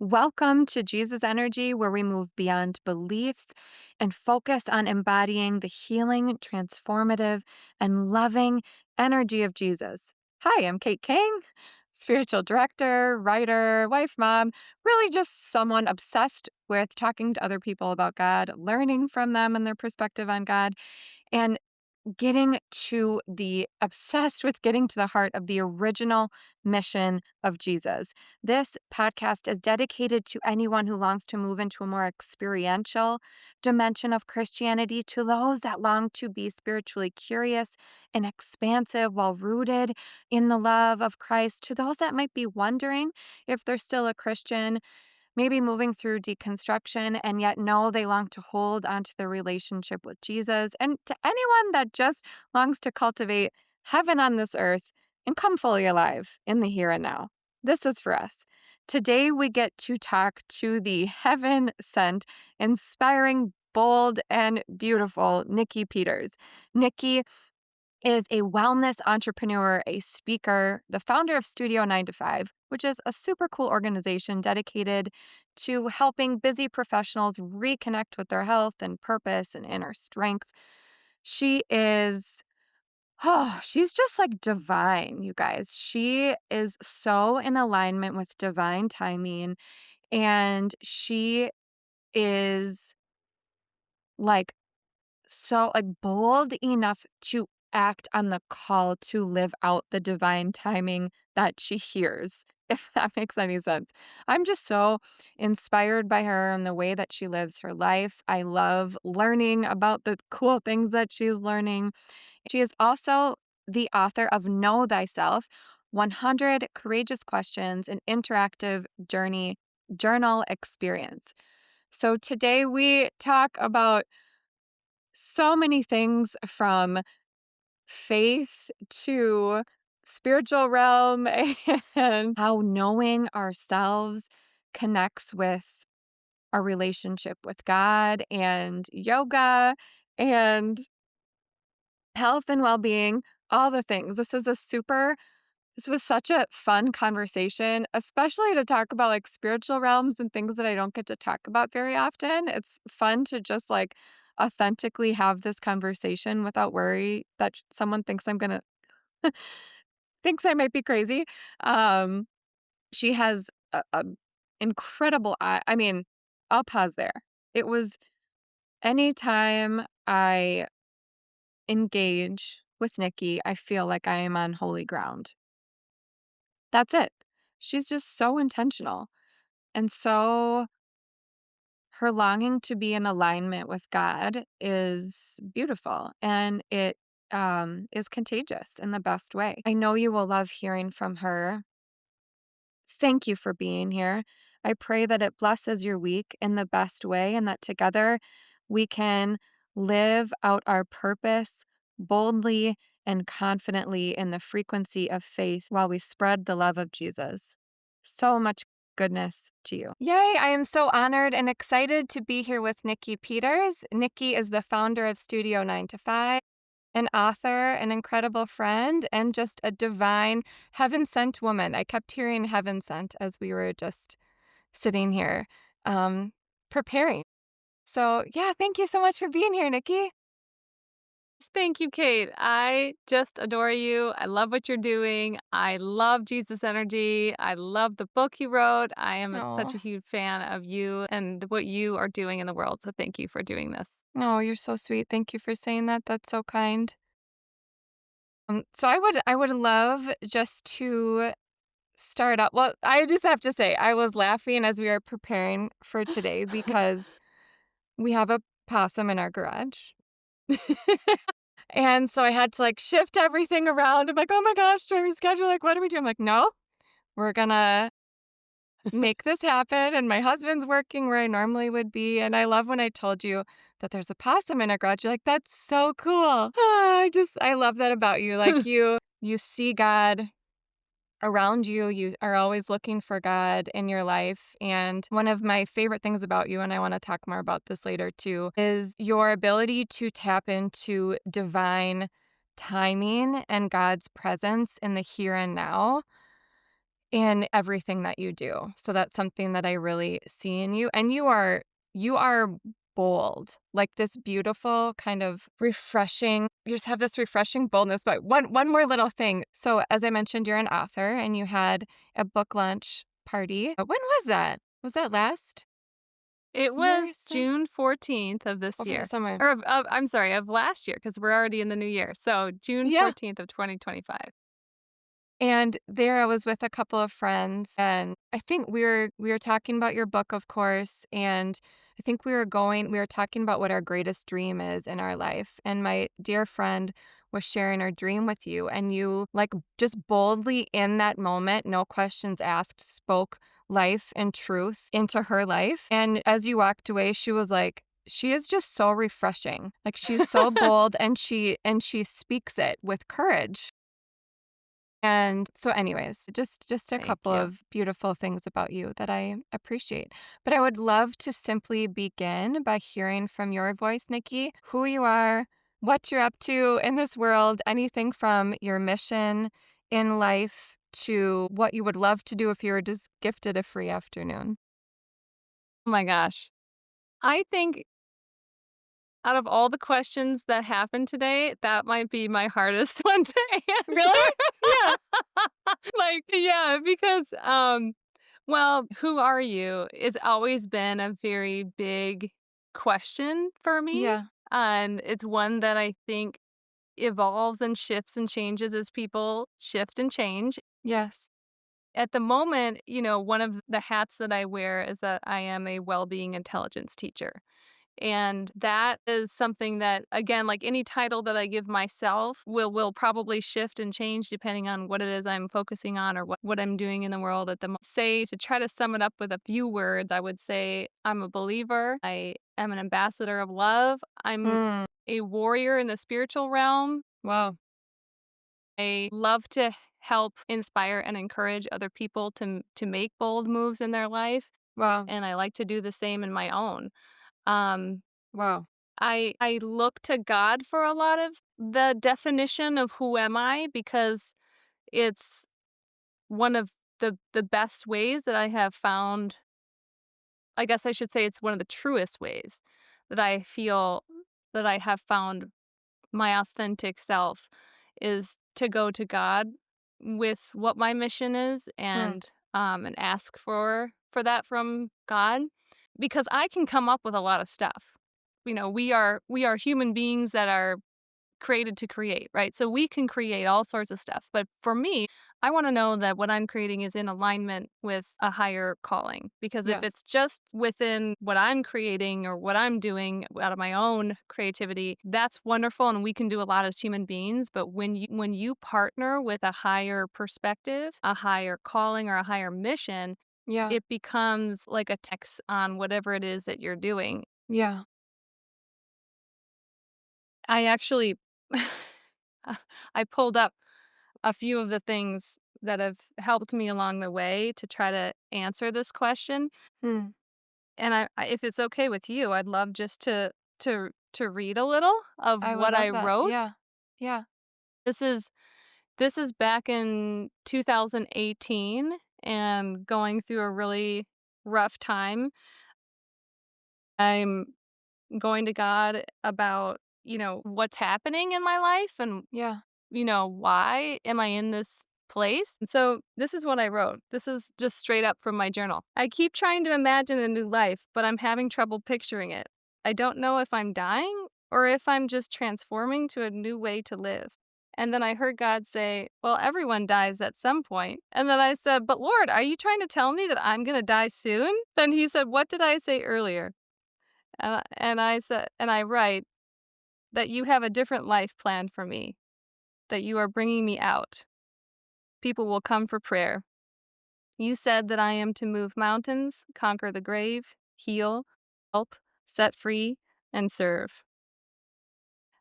Welcome to Jesus Energy, where we move beyond beliefs and focus on embodying the healing, transformative, and loving energy of Jesus. Hi, I'm Kate King, spiritual director, writer, wife, mom, really just someone obsessed with talking to other people about God, learning from them and their perspective on God, and obsessed with getting to the heart of the original mission of Jesus. This podcast is dedicated to anyone who longs to move into a more experiential dimension of Christianity, to those that long to be spiritually curious and expansive while rooted in the love of Christ, to those that might be wondering if they're still a Christian, maybe moving through deconstruction and yet know they long to hold onto their relationship with Jesus, and to anyone that just longs to cultivate heaven on this earth and come fully alive in the here and now. This is for us. Today we get to talk to the heaven sent, inspiring, bold, and beautiful Nikki Peters. Nikki is a wellness entrepreneur, a speaker, the founder of Studio 9 to 5, which is a super cool organization dedicated to helping busy professionals reconnect with their health and purpose and inner strength. She is, she's just like divine, you guys. She is so in alignment with divine timing, and she is like bold enough to act on the call to live out the divine timing that she hears, if that makes any sense. I'm just so inspired by her and the way that she lives her life. I love learning about the cool things that she's learning. She is also the author of Know Thyself: 100 Courageous Questions, an interactive journal experience. So today we talk about so many things, from faith to spiritual realm and how knowing ourselves connects with our relationship with God, and yoga and health and well-being, all the things. This was such a fun conversation, especially to talk about like spiritual realms and things that I don't get to talk about very often. It's fun to just like authentically have this conversation without worry that someone thinks thinks I might be crazy. Um, she has a incredible eye. I mean, I'll pause there. It was anytime I engage with Nikki, I feel like I am on holy ground. That's it. She's just so intentional. And so her longing to be in alignment with God is beautiful, and it is contagious in the best way. I know you will love hearing from her. Thank you for being here. I pray that it blesses your week in the best way, and that together we can live out our purpose boldly and confidently in the frequency of faith while we spread the love of Jesus. So much goodness to you. Yay, I am so honored and excited to be here with Nikki Peters. Nikki is the founder of Studio 9 to 5, an author, an incredible friend, and just a divine heaven sent woman. I kept hearing heaven sent as we were just sitting here preparing. So, yeah, thank you so much for being here, Nikki. Thank you, Kate. I just adore you. I love what you're doing. I love Jesus Energy. I love the book you wrote. I am such Oh, a huge fan of you and what you are doing in the world. So thank you for doing this. oh, you're so sweet. Thank you for saying that. That's so kind. So I would love just to start up. Well, I just have to say, I was laughing as we were preparing for today because we have a possum in our garage. And so I had to like shift everything around. I'm like, oh my gosh, do I reschedule? Like, what do we do? I'm like, no, we're gonna make this happen. And my husband's working where I normally would be. And I love when I told you that there's a possum in our garage. You're like, that's so cool. I love that about you. Like you see God around you. You are always looking for God in your life. And one of my favorite things about you, and I want to talk more about this later too, is your ability to tap into divine timing and God's presence in the here and now. in everything that you do. So that's something that I really see in you. And you are bold, like this beautiful kind of refreshing. You just have this refreshing boldness. But one more little thing. So as I mentioned, you're an author and you had a book launch party. When was that? Was that last It year? was June 14th of this Over the year. summer. Or I'm sorry, of last year, because 'cause we're already in the new year. So June Yeah. 14th of 2025. And there I was with a couple of friends, and I think we were talking about your book, of course, and I think we were talking about what our greatest dream is in our life. And my dear friend was sharing her dream with you, and you like just boldly in that moment, no questions asked, spoke life and truth into her life. And as you walked away, she was like, she is just so refreshing. Like she's so bold and she speaks it with courage. And so anyways, just a Thank couple you. of beautiful things about you that I appreciate. But I would love to simply begin by hearing from your voice, Nikki, who you are, what you're up to in this world, anything from your mission in life to what you would love to do if you were just gifted a free afternoon. Oh my gosh. I think out of all the questions that happened today, that might be my hardest one to answer. Really? Yeah. Like, yeah, because, well, who are you? It's always been a very big question for me. Yeah. And it's one that I think evolves and shifts and changes as people shift and change. Yes. At the moment, one of the hats that I wear is that I am a well-being intelligence teacher. And that is something that, again, like any title that I give myself will probably shift and change depending on what it is I'm focusing on or what I'm doing in the world at the moment. Say, to try to sum it up with a few words, I would say I'm a believer. I am an ambassador of love. I'm Mm. a warrior in the spiritual realm. Wow. I love to help inspire and encourage other people to make bold moves in their life, Wow. and I like to do the same in my own. Um, Wow. I look to God for a lot of the definition of who am I because it's one of the best ways that I have found. I guess I should say it's one of the truest ways that I feel that I have found my authentic self is to go to God with what my mission is Mm. and ask for that from God because I can come up with a lot of stuff. We are human beings that are created to create, right? So we can create all sorts of stuff. But for me, I want to know that what I'm creating is in alignment with a higher calling. Because if Yes. it's just within what I'm creating or what I'm doing out of my own creativity, that's wonderful and we can do a lot as human beings. But when you partner with a higher perspective, a higher calling or a higher mission, Yeah. it becomes like a text on whatever it is that you're doing. Yeah. I actually I pulled up a few of the things that have helped me along the way to try to answer this question. Mm. And if it's okay with you, I'd love just to read a little of I would what I love that. wrote. Yeah. Yeah. This is this is back in 2018 and going through a really rough time. I'm going to God about, what's happening in my life and Yeah. why am I in this place? And so this is what I wrote. This is just straight up from my journal. I keep trying to imagine a new life, but I'm having trouble picturing it. I don't know if I'm dying or if I'm just transforming to a new way to live. And then I heard God say, well, everyone dies at some point. And then I said, but Lord, are you trying to tell me that I'm going to die soon? Then he said, what did I say earlier? And I said, and I write that you have a different life planned for me, that you are bringing me out. People will come for prayer. You said that I am to move mountains, conquer the grave, heal, help, set free, and serve.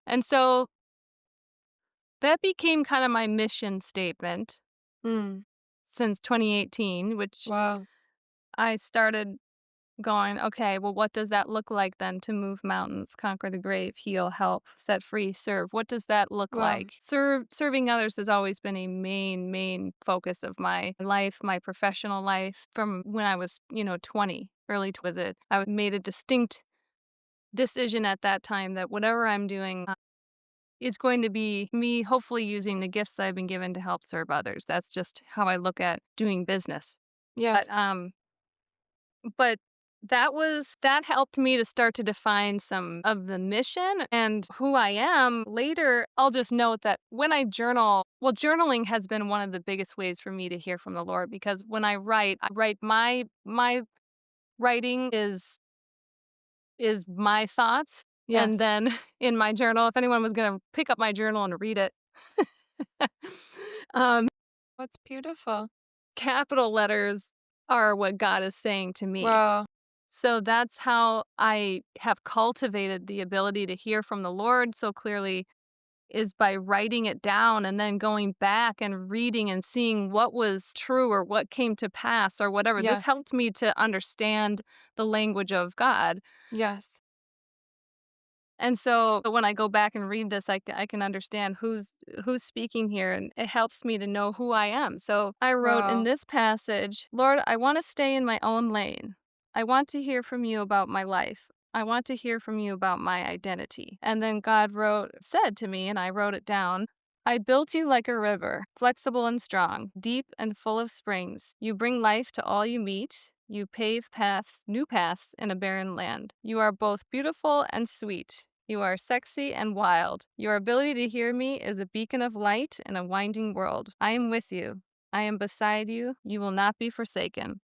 And so that became kind of my mission statement Mm. since 2018, which Wow. I started going, okay, well, what does that look like then to move mountains, conquer the grave, heal, help, set free, serve? What does that look Well, like? Serving others has always been a main focus of my life, my professional life from when I was, 20, early to it. I made a distinct decision at that time that whatever I'm doing is going to be me hopefully using the gifts I've been given to help serve others. That's just how I look at doing business. But yes. um but that helped me to start to define some of the mission and who I am. Later, I'll just note that when I journal, well, journaling has been one of the biggest ways for me to hear from the Lord because when I write my writing is my thoughts. And Yes. then in my journal, if anyone was going to pick up my journal and read it, um, What's beautiful. capital letters are what God is saying to me. Well, So that's how I have cultivated the ability to hear from the Lord so clearly is by writing it down and then going back and reading and seeing what was true or what came to pass or whatever. This yes. helped me to understand the language of God. Yes. And so when I go back and read this, I can understand who's speaking here, and it helps me to know who I am. So I wrote in Well, this passage, Lord, I want to stay in my own lane. I want to hear from you about my life. I want to hear from you about my identity. And then God said to me, and I wrote it down, I built you like a river, flexible and strong, deep and full of springs. You bring life to all you meet. You pave paths, new paths in a barren land. You are both beautiful and sweet. You are sexy and wild. Your ability to hear me is a beacon of light in a winding world. I am with you. I am beside you. You will not be forsaken.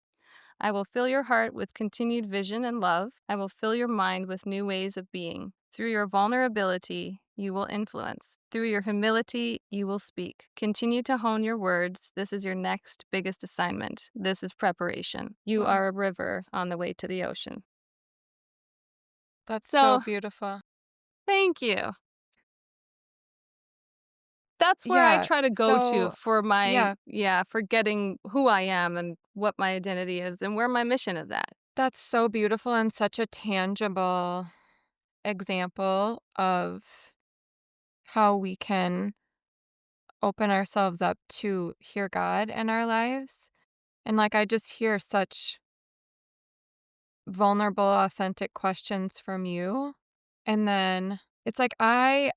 I will fill your heart with continued vision and love. I will fill your mind with new ways of being. Through your vulnerability, you will influence. Through your humility, you will speak. Continue to hone your words. This is your next biggest assignment. This is preparation. You well, are a river on the way to the ocean. that's so So, beautiful. thank you. That's where I Yeah. try to go to So, for yeah, for getting who I am and what my identity is and where my mission is at. that's so beautiful and such a tangible example of how we can open ourselves up to hear God in our lives. And like, I just hear such vulnerable, authentic questions from you. And then it's like I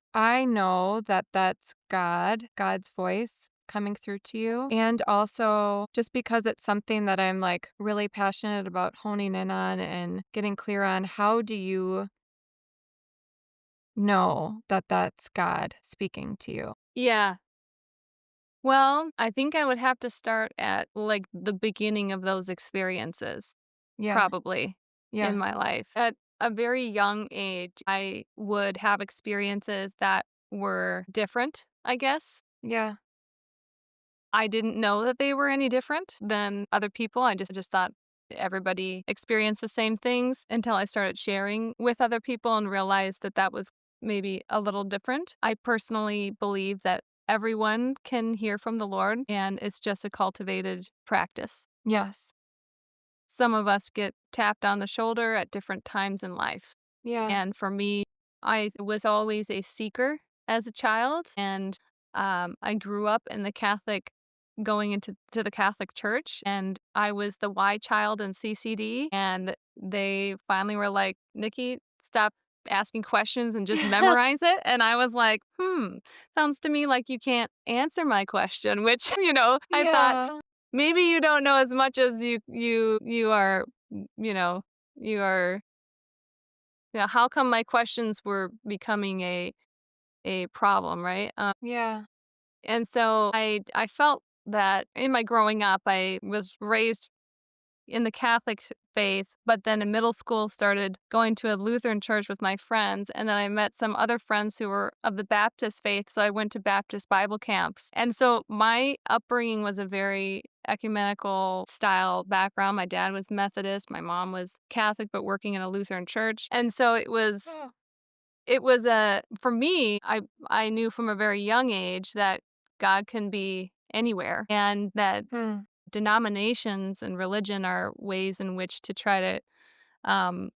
know that that's God's voice coming through to you. And also just because it's something that I'm like really passionate about honing in on and getting clear on, how do you know that that's God speaking to you? Yeah. Well, I think I would have to start at like the beginning of those experiences, Yeah. probably in Yeah. my life. At a very young age, I would have experiences that were different, I guess. Yeah. I didn't know that they were any different than other people. I just thought everybody experienced the same things until I started sharing with other people and realized that that was maybe a little different. I personally believe that everyone can hear from the Lord and it's just a cultivated practice. Yes. Some of us get tapped on the shoulder at different times in life. Yeah. And for me, I was always a seeker as a child, and I grew up in the Catholic, going into the Catholic Church, and I was the Y child in CCD, and they finally were like, Nikki, stop asking questions and just memorize it. And I was like, sounds to me like you can't answer my question, which, I thought Yeah. maybe you don't know as much as you are, you know, you are yeah, how come my questions were becoming a problem, right? Yeah. And so I felt that in my growing up, I was raised in the Catholic faith, but then in middle school started going to a Lutheran church with my friends, and then I met some other friends who were of the Baptist faith, so I went to Baptist Bible camps. And so my upbringing was a very ecumenical style background. My dad was Methodist, my mom was Catholic but working in a Lutheran church. And so Oh. it was a for me, I knew from a very young age that God can be anywhere and that Hmm. denominations and religion are ways in which to try to um,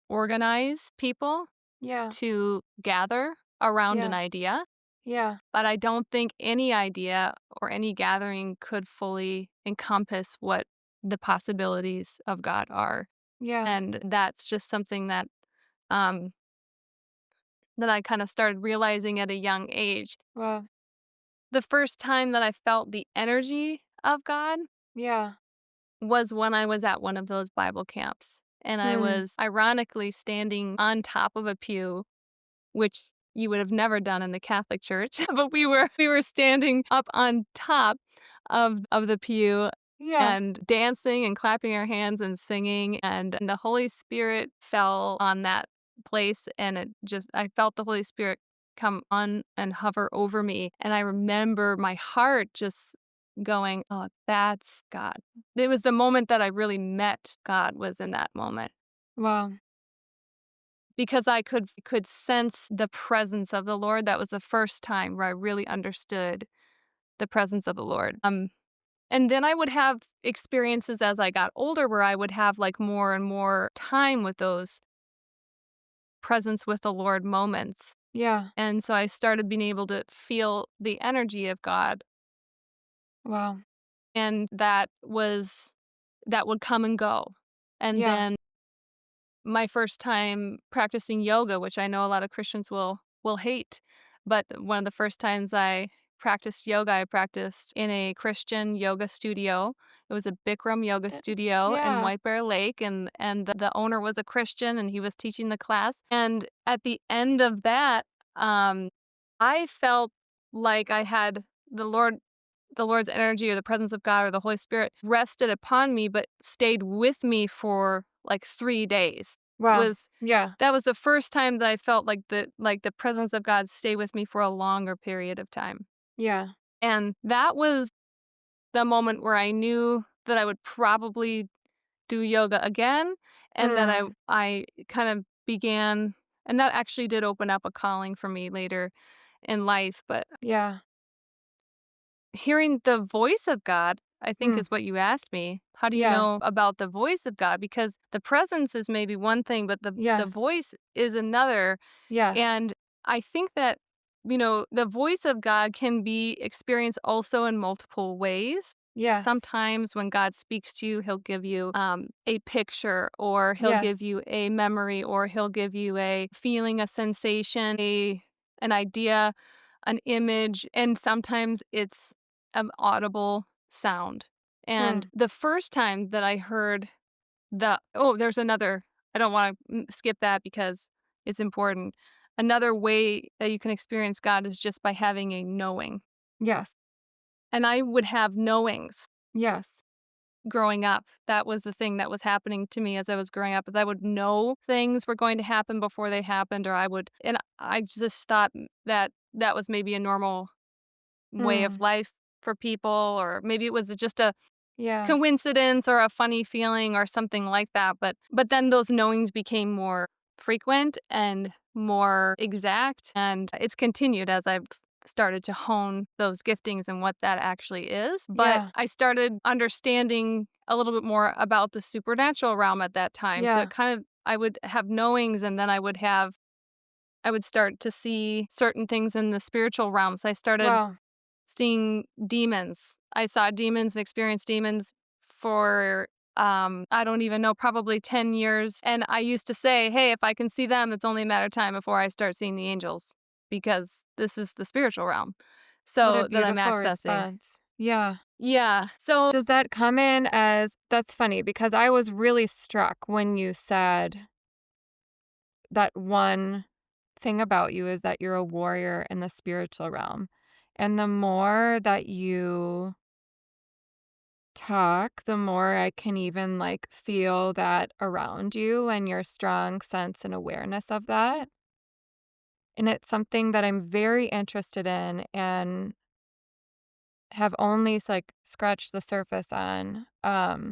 organize people Yeah. to gather around an Yeah. idea. Yeah. But I don't think any idea or any gathering could fully encompass what the possibilities of God are. Yeah. And that's just something um, that I kind of started realizing at a young age. Well, The first time that I felt the energy of God yeah. was when I was at one of those Bible camps. And I Hmm. was ironically standing on top of a pew, which you would have never done in the Catholic Church, but we were standing up on top of the pew Yeah. and dancing and clapping our hands and singing, and the Holy Spirit fell on that place, and I felt the Holy Spirit come on and hover over me, and I remember my heart just going, "Oh, that's God." It was the moment that I really met God, was in that moment, Wow. because I could sense the presence of the Lord. That was the first time where I really understood the presence of the Lord. And then I would have experiences as I got older where I would have like more and more time with those presence with the Lord moments. Yeah. And so I started being able to feel the energy of God, Wow. and that would come and go. And Yeah. then my first time practicing yoga, which I know a lot of Christians will hate, but one of the first times I practiced yoga, I practiced in a Christian yoga studio. It was a Bikram yoga Uh, studio in Yeah. White Bear Lake, and the owner was a Christian, and he was teaching the class. And at the end of that, um, I felt like I had the Lord the Lord's energy or the presence of God or the Holy Spirit rested upon me, but stayed with me for like 3 days. Wow. Was Yeah. That was the first time that I felt like the presence of God stay with me for a longer period of time. Yeah. And that was the moment where I knew that I would probably do yoga again, and that Hmm. I kind of began, and that actually did open up a calling for me later in life. But Yeah. hearing the voice of God, I think, Hmm. is what you asked me. How do you Yeah. know about the voice of God? Because the presence is maybe one thing, but the Yes. voice is another. Yes. And I think that, the voice of God can be experienced also in multiple ways. Yes. Sometimes when God speaks to you, he'll give you a picture, or he'll give Yes. you a memory, or he'll give you a feeling, a sensation, an idea, an image, and sometimes it's an audible sound. And Hmm. the first time that I heard there's another, I don't want to skip that because it's important. Another way that you can experience God is just by having a knowing. Yes. And I would have knowings Yes. growing up. That was the thing that was happening to me as I was growing up, is I would know things were going to happen before they happened, or and I just thought that that was maybe a normal way of Hmm. life for people, or maybe it was just a Yeah. coincidence or a funny feeling or something like that. But then those knowings became more frequent and more exact, and it's continued as I've started to hone those giftings and what that actually is. But Yeah. I started understanding a little bit more about the supernatural realm at that time. So Yeah. it kind of, I would have knowings, and then I would start to see certain things in the spiritual realm. So I started Wow. seeing demons. I saw demons and experienced demons for I don't even know, probably 10 years. And I used to say, "Hey, if I can see them, it's only a matter of time before I start seeing the angels, because this is the spiritual realm." What a So that I'm beautiful accessing. response. Yeah. Yeah. So Does that come in as that's funny because I was really struck when you said that one thing about you is that you're a warrior in the spiritual realm. And the more that you talk, the more I can even like feel that around you and your strong sense and awareness of that. And it's something that I'm very interested in and have only like scratched the surface on.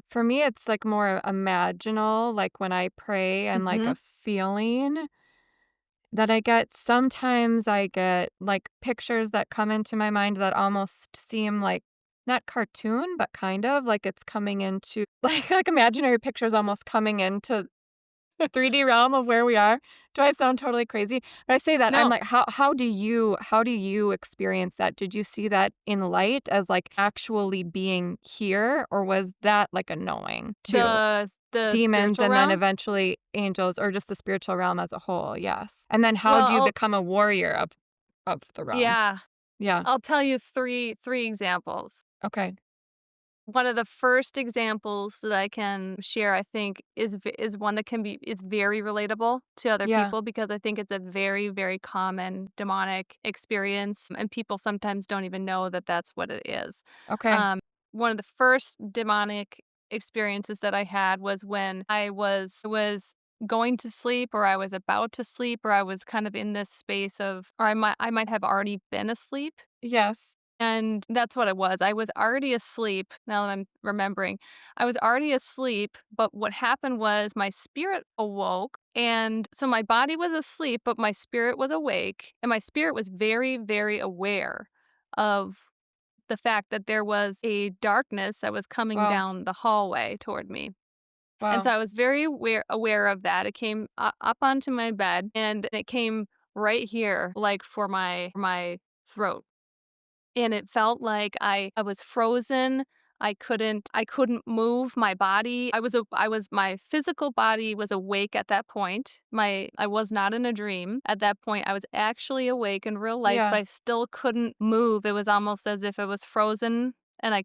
For me, it's like more imaginal, like when I pray and like mhm. a feeling that I get. Sometimes I get like pictures that come into my mind that almost seem like not cartoon, but kind of like it's coming into like imaginary pictures almost coming into 3D realm of where we are. Do I sound totally crazy? But I say that, I'm No, like, how do you experience that? Did you see that in light as, like, actually being here, or was that, like, a knowing too? the Demons spiritual and then realm? eventually angels or just the spiritual realm as a whole, yes. And then how Well, do you become a warrior of the realm? yeah, Yeah. I'll tell you three examples. Okay. One of the first examples that I can share, I think, is one that can be is very relatable to other Yeah. people because I think it's a very, very common demonic experience, and people sometimes don't even know that that's what it is. Okay. Um, One of the first demonic experiences that I had was when I was going to sleep, or I was about to sleep, or I was kind of in this space of, or I might have already been asleep, Yes. and that's what it was. I was already asleep, now that I'm remembering. I was already asleep, but what happened was my spirit awoke, and so my body was asleep, but my spirit was awake, and my spirit was very, very aware of the fact that there was a darkness that was coming Wow. down the hallway toward me. And so Wow. I was very aware of that. It came up onto my bed, and it came right here, like for my throat, and it felt like I was frozen. I couldn't move my body. My physical body was awake at that point. I was not in a dream. At that point I was actually awake in real life, but Yeah. I still couldn't move. It was almost as if it was frozen, and I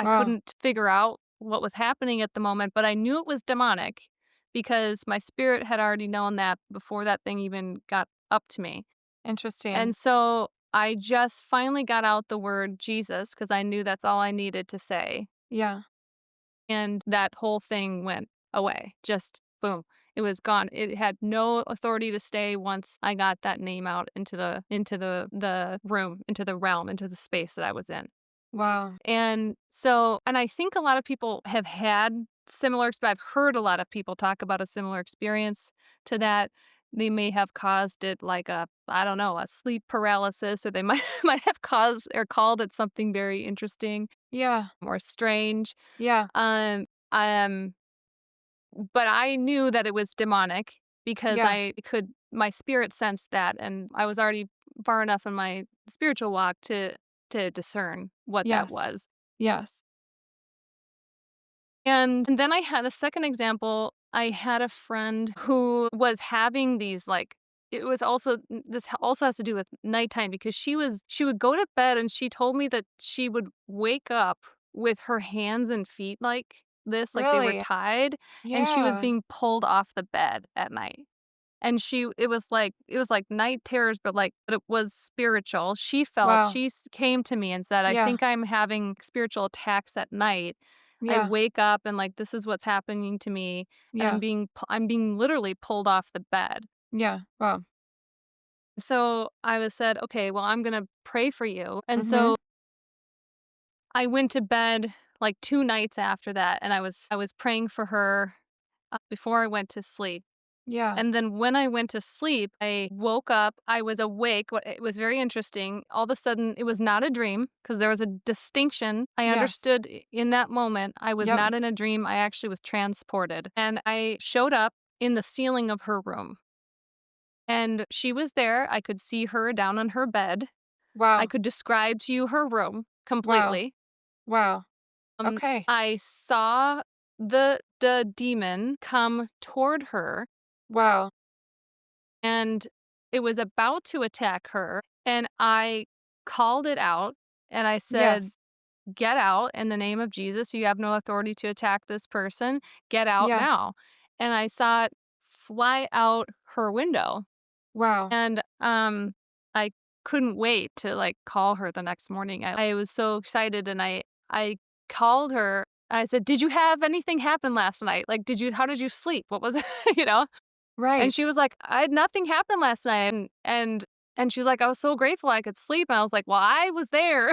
Wow. couldn't figure out what was happening at the moment, but I knew it was demonic because my spirit had already known that before that thing even got up to me. Interesting. And so I just finally got out the word Jesus because I knew that's all I needed to say. Yeah. And that whole thing went away. Just boom. It was gone. It had no authority to stay once I got that name out into the room, into the realm, into the space that I was in. Wow. And I think a lot of people have had I've heard a lot of people talk about a similar experience to that. They may have caused it like I don't know, a sleep paralysis, or they might might have caused or called it something very interesting Yeah. or strange. Yeah. Um, um, but I knew that it was demonic because Yeah. my spirit sensed that, and I was already far enough in my spiritual walk to discern what that Yes. was. Yes. And then I had a second example. I had a friend who was having these like it was also this also has to do with nighttime because she would go to bed, and she told me that she would wake up with her hands and feet like this, like they were Really? tied, and she was Yeah. being pulled off the bed at night. And it was like night terrors, but it was spiritual. Wow. She came to me and said, "I Yeah. think I'm having spiritual attacks at night. I Yeah. wake up and like this is what's happening to me, and Yeah. I'm being literally pulled off the bed." Yeah. Wow. So I was said, "Okay, well, I'm going to pray for you." And Mhm. so I went to bed like 2 nights after that, and I was praying for her before I went to sleep. Yeah. And then when I went to sleep, I woke up, I was awake. It was very interesting. All of a sudden, it was not a dream because there was a distinction. I Yes. understood in that moment I was Yep. not in a dream. I actually was transported. And I showed up in the ceiling of her room. And she was there. I could see her down on her bed. I Wow. could describe to you her room Wow. completely. Wow. Okay. I saw the demon come toward her, Wow. and it was about to attack her, and I called it out, and I said, Yes. "Get out in the name of Jesus. You have no authority to attack this person. Get out Yeah. now." And I saw it fly out her window, Wow. and I couldn't wait to like call her the next morning. I was so excited, and I called her. I said, "Did you have anything happen last night? Like, how did you sleep? What was it?" you know? And she Right. was like, "I had nothing happen last night." And she's like, "I was so grateful I could sleep." And I was like, "Well, I was there."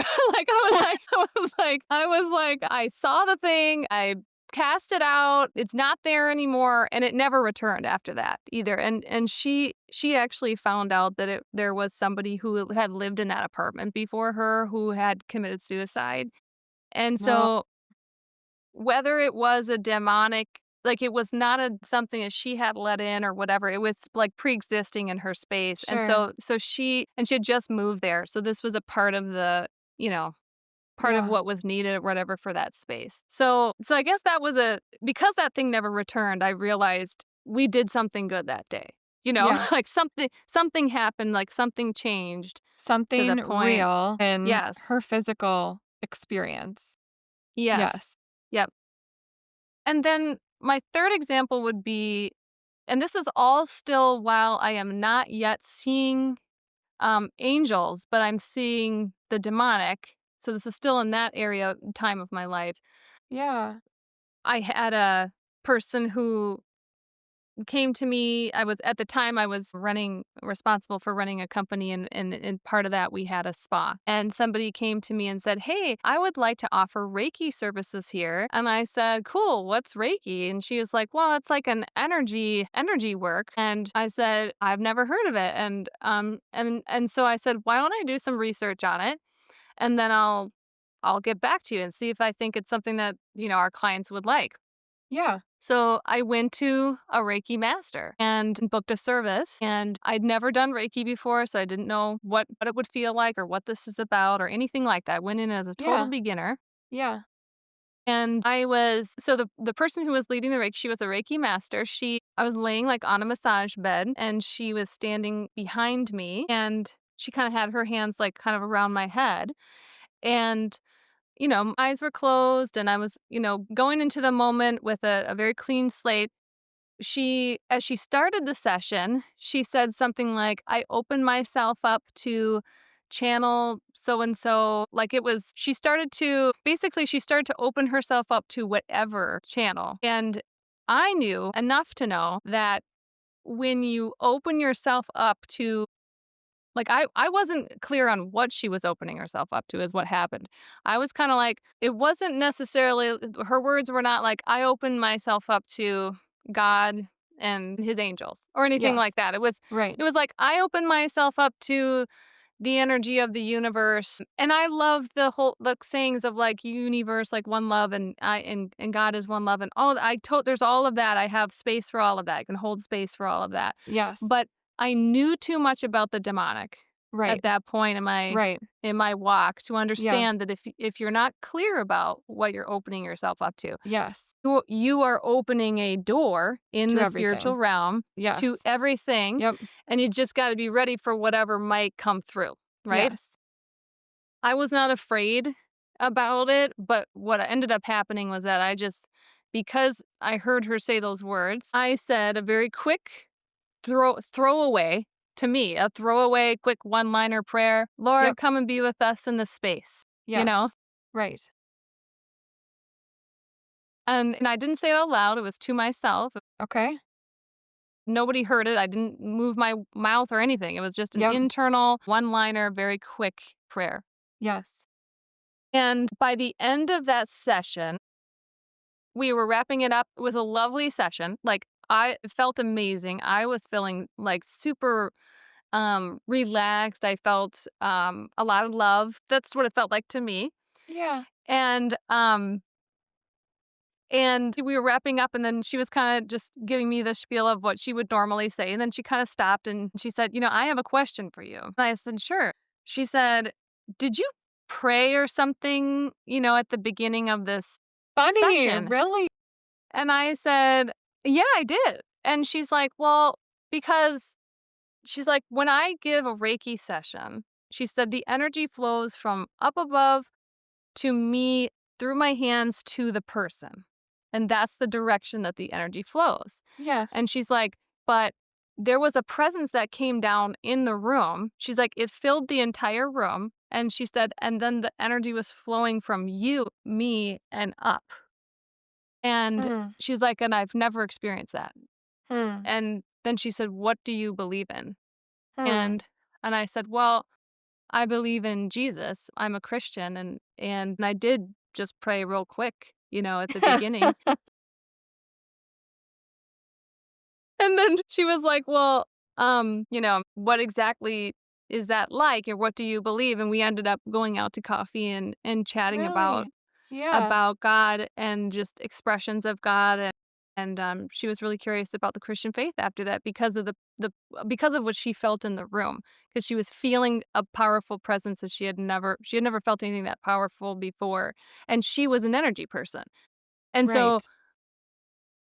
I saw the thing. I cast it out. It's not there anymore, and it never returned after that either. And she actually found out that there was somebody who had lived in that apartment before her who had committed suicide. And No. so whether it was a demonic Like, it was not something that she had let in or whatever. It was, like, pre-existing in her space, and Sure. she had just moved there, so this was a part of the, you know, part of Yeah. what was needed or whatever for that space. So I guess that was because that thing never returned, I realized we did something good that day. You know, Yes. like, something happened, like, something changed to the Something point. real in Yes. her physical experience. Yes. Yes. Yep. And then my third example would be, and this is all still while I am not yet seeing angels, but I'm seeing the demonic. So this is still in that area time of my life. Yeah. I had a person who came to me. I was at the time I was responsible for running a company, and part of that we had a spa. And somebody came to me and said, "Hey, I would like to offer Reiki services here." And I said, "Cool, what's Reiki?" And she was like, "Well, it's like an energy work." And I said, "I've never heard of it." And so I said, "Why don't I do some research on it, and then I'll get back to you and see if I think it's something that, our clients would like." Yeah. So I went to a Reiki master and booked a service. And I'd never done Reiki before, so I didn't know what it would feel like or what this is about or anything like that. I went in as a total Yeah. beginner. Yeah. And the person who was leading the Reiki, she was a Reiki master. I was laying like on a massage bed, and she was standing behind me, and she kind of had her hands like kind of around my head. And my eyes were closed, and I was, going into the moment with a very clean slate. As she started the session, she said something like, "I open myself up to channel so and so." Like, she started to open herself up to whatever channel. And I knew enough to know that when you open yourself up to, like, I wasn't clear on what she was opening herself up to is what happened. I was kinda like, it wasn't necessarily, her words were not like, "I opened myself up to God and his angels," or anything Yes. like that. Right. It was like, "I opened myself up to the energy of the universe." And I love the sayings of, like, universe, like, one love, and God is one love, and there's all of that. I have space for all of that. I can hold space for all of that. Yes. But I knew too much about the demonic Right. at that point Right. in my walk to Yeah. understand that if you're not clear about what you're opening yourself up to, Yes. you are opening a door in To the spiritual everything. realm to Yes. everything, Yep. and you just got to be ready for whatever might come through, right? Yes. I was not afraid about it, but what ended up happening was that because I heard her say those words, I said a very quick throwaway, to me, a throwaway quick one-liner prayer, "Lord, Yep. come and be with us in this space," you know? Yes. Right. And I didn't say it out loud, it was to myself. Okay. Nobody heard it, I didn't move my mouth or anything, it was just an Yep. internal one-liner, very quick prayer. Yes. And by the end of that session, we were wrapping it up. It was a lovely session. Like, I felt amazing. I was feeling like super relaxed. I felt a lot of love. That's what it felt like to me. Yeah. And we were wrapping up, and then she was kind of just giving me the spiel of what she would normally say. And then she kind of stopped and she said, "I have a question for you." And I said, "Sure." She said, "Did you pray or something, at the beginning of this Funny. session?" Really? And I said, "Yeah, I did." And she's like, "Well, because," she's like, "when I give a Reiki session," she said, "the energy flows from up above to me through my hands to the person. And that's the direction that the energy flows." And Yes. she's like, "But there was a presence that came down in the room." She's like, "It filled the entire room." And she said, "And then the energy was flowing from you, me, and up." And Hmm. she's like, "And I've never experienced that." Hmm. And then she said, "What do you believe in?" Hmm. And I said, "Well, I believe in Jesus. I'm a Christian." And I did just pray real quick, at the beginning. And then she was like, "Well, what exactly is that like, or what do you believe?" And we ended up going out to coffee and chatting Really? Yeah. about God and just expressions of God. And she was really curious about the Christian faith after that because of because of what she felt in the room, because she was feeling a powerful presence that she had never felt anything that powerful before, and she was an energy person, and so Right.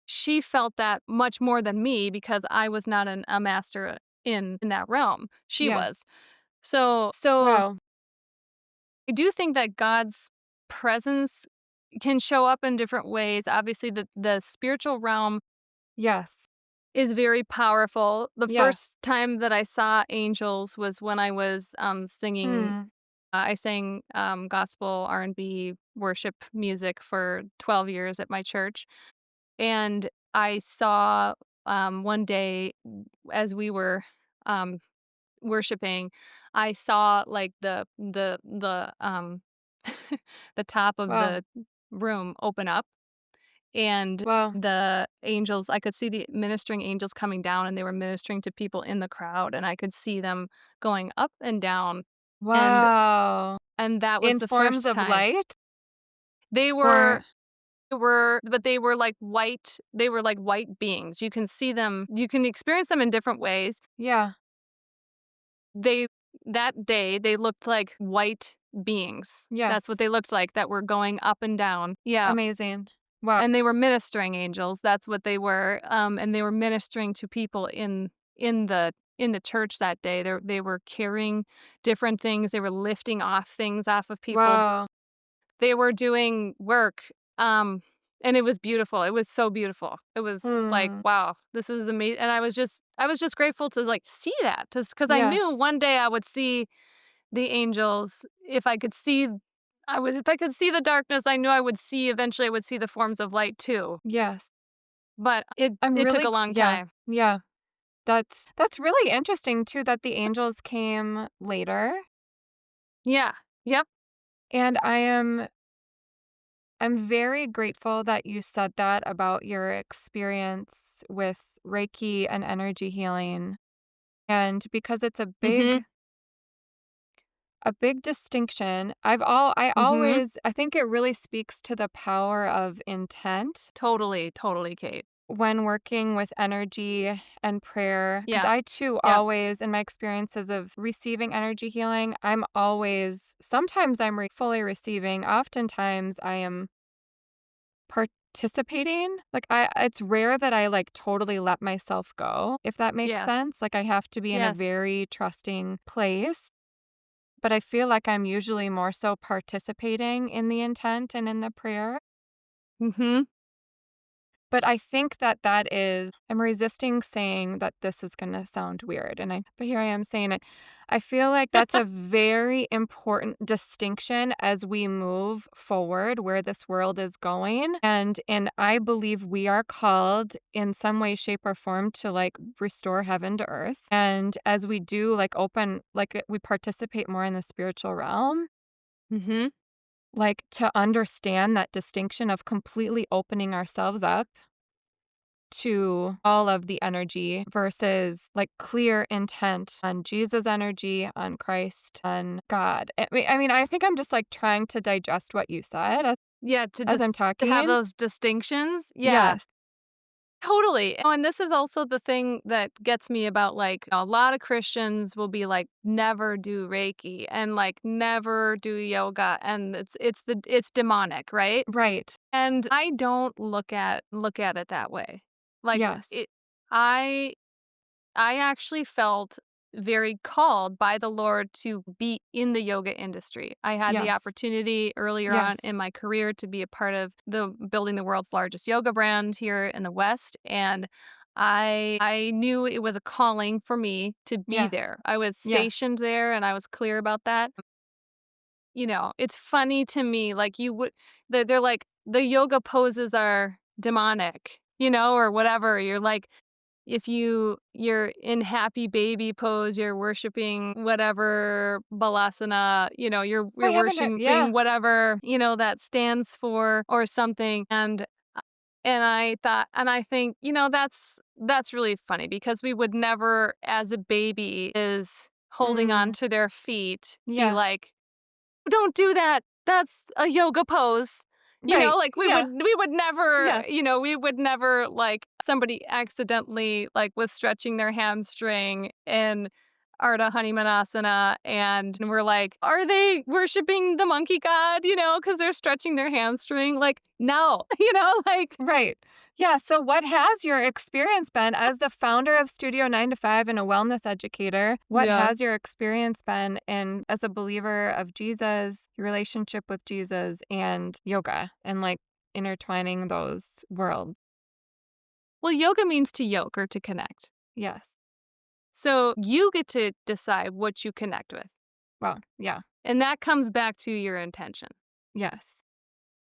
she felt that much more than me because I was not a master in that realm. She Yeah. was. So Wow. I do think that God's presence can show up in different ways. Obviously, the spiritual realm Yes. is very powerful. The Yes. first time that I saw angels was when I was singing. Hmm. I sang gospel R&B worship music for 12 years at my church, and I saw one day as we were um, worshiping, I saw like the the top of Wow. the room open up, and Wow. the angels, I could see the ministering angels coming down, and they were ministering to people in the crowd, and I could see them going up and down, and Wow. that was In the forms first of time. light They or but they were like white. They were like white beings. You can see them. You can experience them in different ways. yeah. They That day, they looked like white beings. That's Yes. what they looked like, that were going up and down. Yeah, Amazing. Wow. and they were ministering angels, that's what they were, and they were ministering to people in the church that day. They were carrying different things, they were lifting off things off of people. Wow. They were doing work, um, and it was beautiful. It was so beautiful. It was like, Hmm. wow, this is amazing. And I was just grateful to like see that, just because I knew Yes. one day I would see the angels. If I could see the darkness, I knew eventually I would see the forms of light too. Yes. But it I'm it took really a long yeah. time. Yeah. That's really interesting too that the angels came later, Yeah. Yep. and I'm very grateful that you said that about your experience with Reiki and energy healing, and because it's Mhm. a big distinction. Mhm. I think it really speaks to the power of intent Totally, totally, Kate. when working with energy and prayer. Because Yeah. I too Yep. always, in my experiences of receiving energy healing, I'm always, sometimes I'm fully receiving, oftentimes I am participating. Like it's rare that I like totally let myself go, if that makes Yes. sense. Like I have to be in a Yes. very trusting place. But I feel like I'm usually more so participating in the intent and in the prayer. Mhm. But I think that is, I'm resisting saying that this is going to sound weird. But here I am saying it. I feel like that's a very important distinction as we move forward where this world is going. And I believe we are called in some way, shape, or form to like restore heaven to earth. And as we do like we participate more in the spiritual realm, Mhm. like to understand that distinction of completely opening ourselves up to all of the energy versus like clear intent on Jesus' energy, on Christ, on God. I think I'm just like trying to digest what you said Yeah, as I'm to have talking. those distinctions. Yeah. Yes. Totally. Oh, and this is also the thing that gets me about like a lot of Christians will be like never do Reiki and like never do yoga, and it's demonic, right? Right. And I don't look at it that way. Like Yes. it I I actually felt very called by the Lord to be in the yoga industry. I had the Yes. opportunity earlier on Yes. in my career to be a part of the building the world's largest yoga brand here in the West, and I knew it was a calling for me to be Yes. there. I was Yes. stationed there and I was clear about that. It's funny to me, like they're like the yoga poses are demonic, or whatever. You're like, if you're in happy baby pose, you're worshiping whatever balasana, I you're haven't heard. worshiping Yeah. whatever, that stands for or something. And I thought, and I think, that's really funny because we would never, as a baby is holding on Mm. to their feet, be Yes. like, don't do that. That's a yoga pose. Right. Like Yeah. we would never, Yes. we would never like somebody accidentally like was stretching their hamstring in Ardha Hanumanasana and we're like, are they worshiping the monkey god, because they're stretching their hamstring? Like, no, like Right. Yeah. So, what has your experience been as the founder of Studio 9 to 5 and a wellness educator? What yeah. has your experience been in as a believer of Jesus, your relationship with Jesus, and yoga, and like intertwining those worlds? Well, yoga means to yoke or to connect. Yes. So you get to decide what you connect with. Well, yeah. And that comes back to your intention. Yes.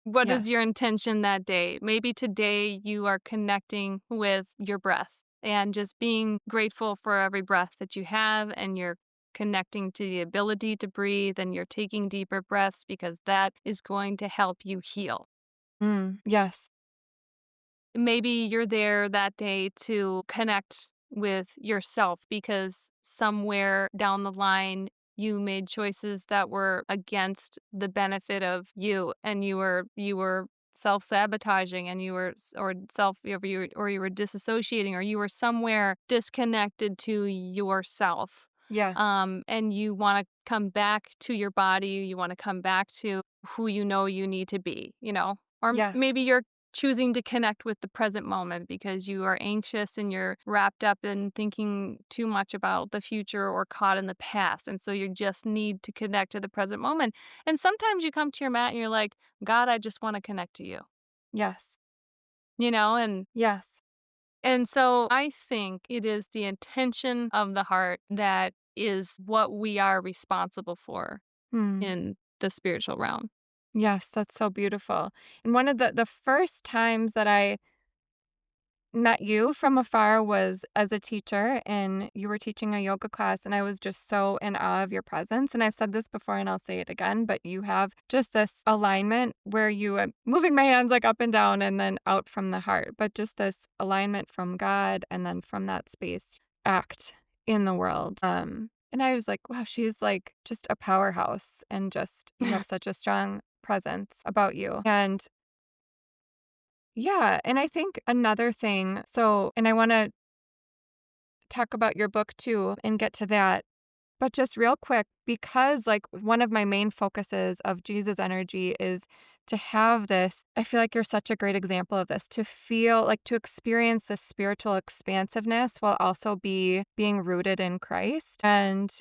What is your Yes. intention that day? Maybe today you are connecting with your breath and just being grateful for every breath that you have, and you're connecting to the ability to breathe, and you're taking deeper breaths because that is going to help you heal. Yes. Maybe you're there that day to connect with yourself because somewhere down the line you made choices that were against the benefit of you, and you were self-sabotaging, and you were or self or you were disassociating, or you were somewhere disconnected to yourself. Yeah. And you want to come back to your body, you want to come back to who you need to be, or Yes. maybe you're choosing to connect with the present moment because you are anxious and you're wrapped up in thinking too much about the future or caught in the past. And so you just need to connect to the present moment. And sometimes you come to your mat and you're like, God, I just want to connect to you, Yes. you know? Yes. And so I think it is the intention of the heart that is what we are responsible for Hmm. in the spiritual realm. Yes, that's so beautiful. And one of the first times that I met you from afar was as a teacher, and you were teaching a yoga class, and I was just so in awe of your presence. And I've said this before and I'll say it again, but you have just this alignment where you moving my hands like up and down and then out from the heart, but just this alignment from God and then from that space act in the world. And I was like, wow, she's like just a powerhouse, and just you have such a strong presence about you. And yeah, and I think another thing, and I want to talk about your book too and get to that, but just real quick, because like one of my main focuses of Jesus energy is to have this, I feel like you're such a great example of this, to feel like to experience this spiritual expansiveness while also being rooted in Christ. And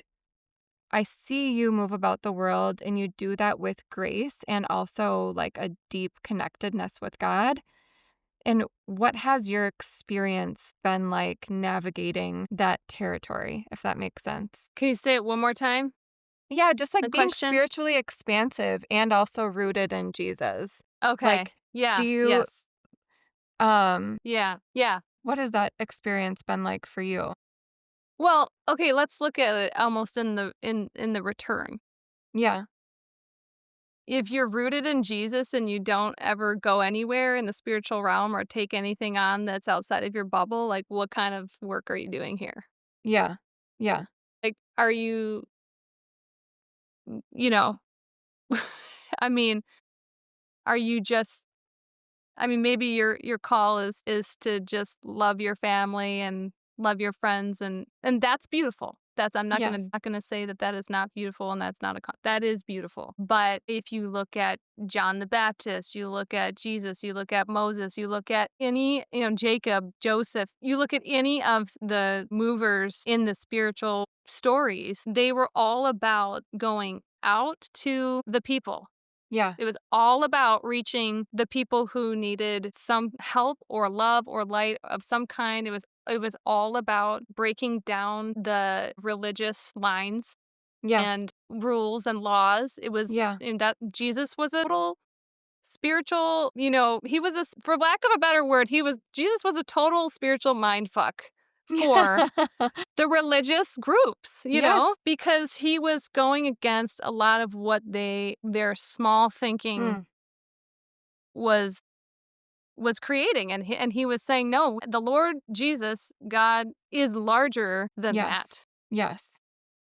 I see you move about the world and you do that with grace and also like a deep connectedness with God. And what has your experience been like navigating that territory, if that makes sense? Can you say it one more time? Yeah, just like The being question? spiritually expansive and also rooted in Jesus. Okay. Like, do Yeah. you, Yes. um, Yeah. Yeah. what has that experience been like for you? Well, okay, let's look at it almost in the return. Yeah. If you're rooted in Jesus and you don't ever go anywhere in the spiritual realm or take anything on that's outside of your bubble, like what kind of work are you doing here? Yeah. Yeah. Like, are you, you know, I mean, are you just maybe your call is to just love your family and love your friends, and that's beautiful. That's I'm Yes. not gonna say that that is not beautiful, and that's not that is beautiful. But if you look at John the Baptist, you look at Jesus, you look at Moses, you look at any, Jacob, Joseph, you look at any of the movers in the spiritual stories, they were all about going out to the people. Yeah. It was all about reaching the people who needed some help or love or light of some kind. It was all about breaking down the religious lines Yes. and rules and laws. It was Yeah. in that Jesus was a total spiritual, he was for lack of a better word, Jesus was a total spiritual mind fuck for the religious groups, Yes. because he was going against a lot of what their small thinking Mm. was creating, and he was saying no, the Lord Jesus, God, is larger than Yes. that. Yes.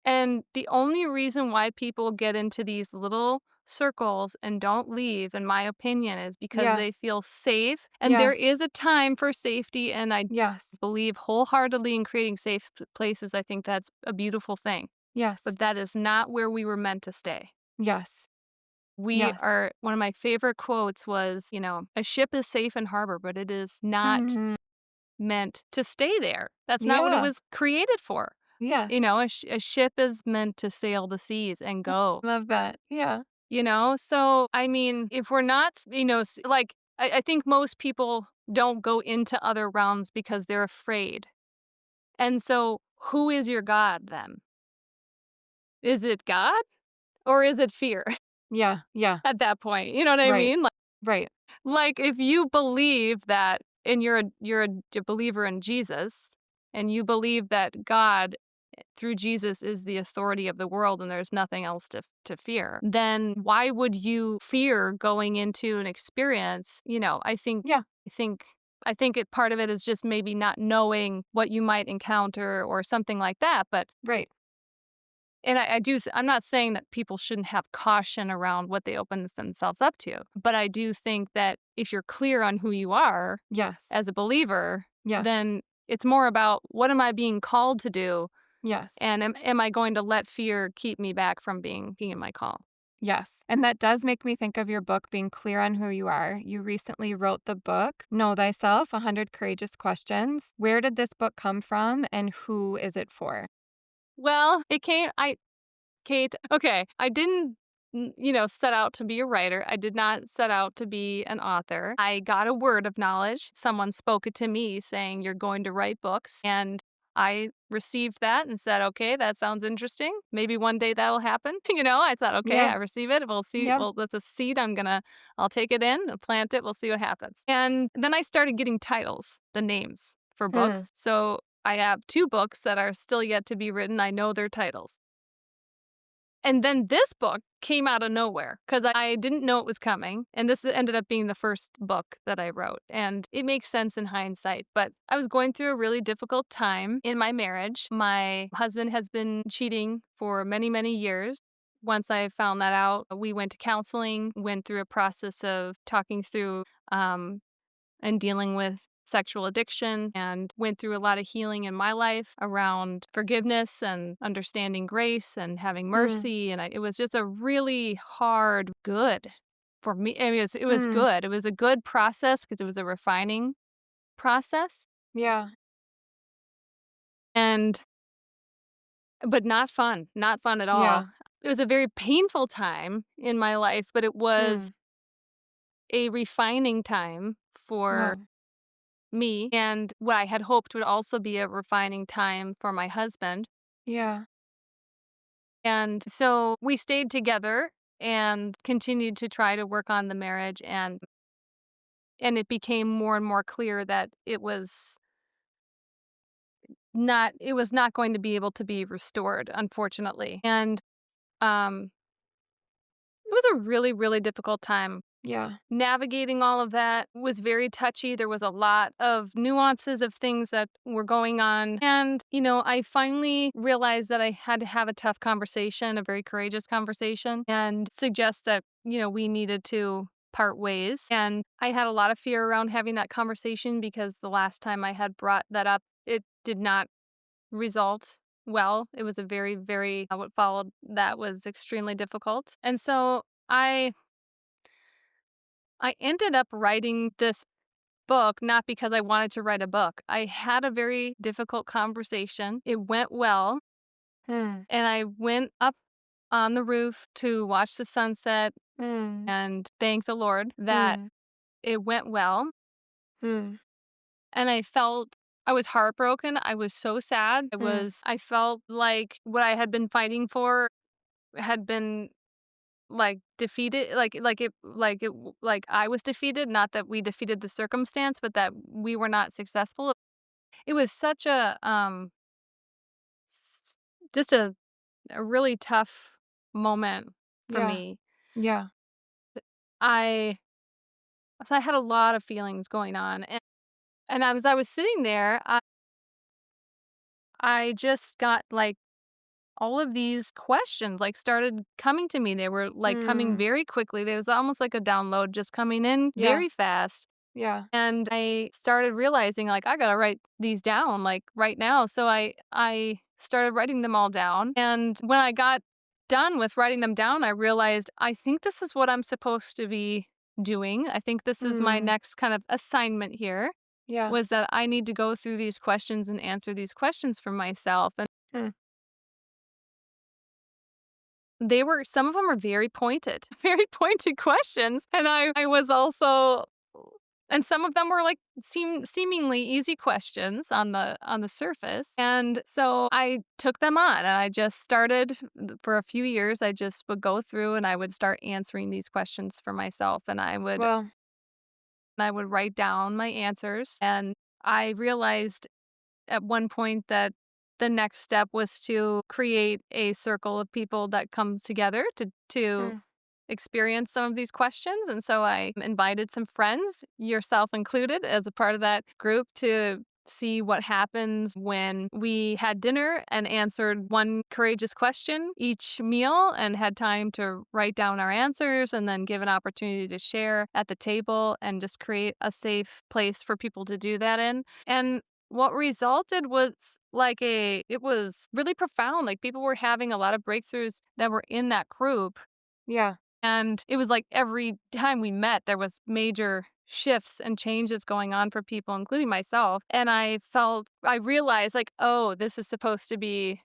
And the only reason why people get into these little circles and don't leave, in my opinion, is because Yeah. they feel safe. And Yeah. there is a time for safety. And I Yes. believe wholeheartedly in creating safe places. I think that's a beautiful thing. Yes. But that is not where we were meant to stay. Yes. We Yes. are, one of my favorite quotes was, a ship is safe in harbor, but it is not Mhm. meant to stay there. That's not what it Yeah. was created for. Yes. A ship is meant to sail the seas and go. Love that. Yeah. So I mean, if we're not, like, I think most people don't go into other realms because they're afraid. And so, who is your God then? Is it God or is it fear Yeah. Yeah. at that point? You know what I Right. mean? Right. Like if you believe that, and you're a believer in Jesus, and you believe that God through Jesus is the authority of the world and there's nothing else to fear, then why would you fear going into an experience? Yeah. I think I think part of it is just maybe not knowing what you might encounter or something like that. But Right. and I'm not saying that people shouldn't have caution around what they open themselves up to, but I do think that if you're clear on who you are Yes. as a believer, Yes. then it's more about what am I being called to do, Yes. and am I going to let fear keep me back from being in my call? Yes. And that does make me think of your book, Being Clear on Who You Are. You recently wrote the book, Know Thyself 100 Courageous Questions. Where did this book come from and who is it for? Well, Kate, okay, I didn't, set out to be a writer. I did not set out to be an author. I got a word of knowledge. Someone spoke it to me saying, you're going to write books. And I received that and said, okay, that sounds interesting. Maybe one day that'll happen. I thought, okay, Yeah. I receive it. We'll see. Yep. Well, that's a seed. I'll take it in, I'll plant it. We'll see what happens. And then I started getting titles, the names for Hmm. books. So I have 2 books that are still yet to be written. I know their titles. And then this book came out of nowhere because I didn't know it was coming. And this ended up being the first book that I wrote. And it makes sense in hindsight. But I was going through a really difficult time in my marriage. My husband has been cheating for many, many years. Once I found that out, we went to counseling, went through a process of talking through and dealing with sexual addiction, and went through a lot of healing in my life around forgiveness and understanding grace and having Hmm. mercy. And it was just a really hard good for me. I mean, it was Hmm. good. It was a good process because it was a refining process, Yeah. and but not fun at all. Yeah. It was a very painful time in my life, but it was Hmm. a refining time for Wow. me, and what I had hoped would also be a refining time for my husband. Yeah. And so we stayed together and continued to try to work on the marriage, and it became more and more clear that it was not going to be able to be restored, unfortunately. And um it was a really, really difficult time. Yeah. Navigating all of that was very touchy. There was a lot of nuances of things that were going on. And, I finally realized that I had to have a tough conversation, a very courageous conversation, and suggest that, we needed to part ways. And I had a lot of fear around having that conversation because the last time I had brought that up, it did not result well. It was a very, very, what followed that was extremely difficult. And so I ended up writing this book not because I wanted to write a book. I had a very difficult conversation. It went well, Hmm. and I went up on the roof to watch the sunset Hmm. and thank the Lord that Hmm. it went well. Hmm. And I was heartbroken. I was so sad. Hmm. I felt like what I had been fighting for had been like defeated, like I was defeated, not that we defeated the circumstance, but that we were not successful. It was such s- just a really tough moment for Yeah. me. Yeah. I so I had a lot of feelings going on, and I was sitting there, I just got like all of these questions like started coming to me. They were like coming Mm. very quickly. There was almost like a download just coming in Yeah. very fast. Yeah. And I started realizing like I gotta write these down like right now. So I started writing them all down. And when I got done with writing them down, I realized I think this is what I'm supposed to be doing. I think this is my Mm. next kind of assignment here Yeah. was that I need to go through these questions and answer these questions for myself. And Mm. they were some of them are very pointed, very pointed questions. And I was also and some of them were like seemingly easy questions on the surface. And so I took them on and I just started for a few years. I just would go through and I would start answering these questions for myself and Well, I would write down my answers. And I realized at one point that the next step was to create a circle of people that comes together to mm. experience some of these questions. And so I invited some friends, yourself included, as a part of that group to see what happens when we had dinner and answered one courageous question each meal and had time to write down our answers and then give an opportunity to share at the table and just create a safe place for people to do that in. And what resulted was it was really profound. Like people were having a lot of breakthroughs that were in that group, Yeah. and it was like every time we met, there was major shifts and changes going on for people, including myself. And I realized like, oh, this is supposed to be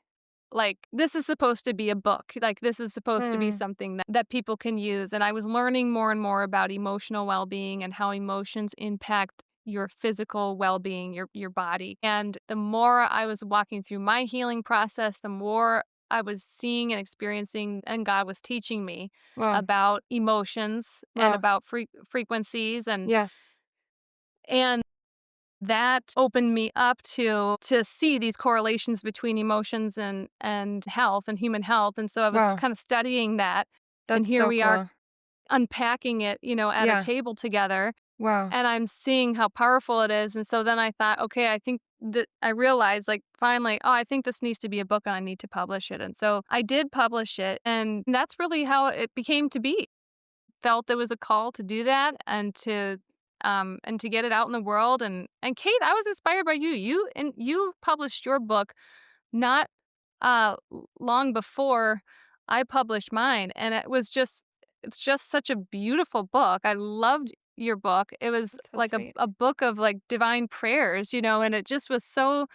a book. Like this is supposed to be Mm. something that people can use. And I was learning more and more about emotional well-being and how emotions impact your physical well-being, your body. And the more I was walking through my healing process, the more I was seeing and experiencing and God was teaching me Well, about emotions and well, about frequencies yes. and that opened me up to see these correlations between emotions and health and human health. And so I was Wow. kind of studying that. And That's here so we are cool. unpacking it, at a Yeah. table together. Wow. And I'm seeing how powerful it is. And so then I thought, okay, I think that I realized like finally, oh, I think this needs to be a book and I need to publish it. And so I did publish it. And that's really how it became to be. Felt there was a call to do that and to get it out in the world. And Kate, I was inspired by you. You published your book not long before I published mine, and it's just such a beautiful book. I loved your book. It was That's so like sweet. a book of like divine prayers, and it just was so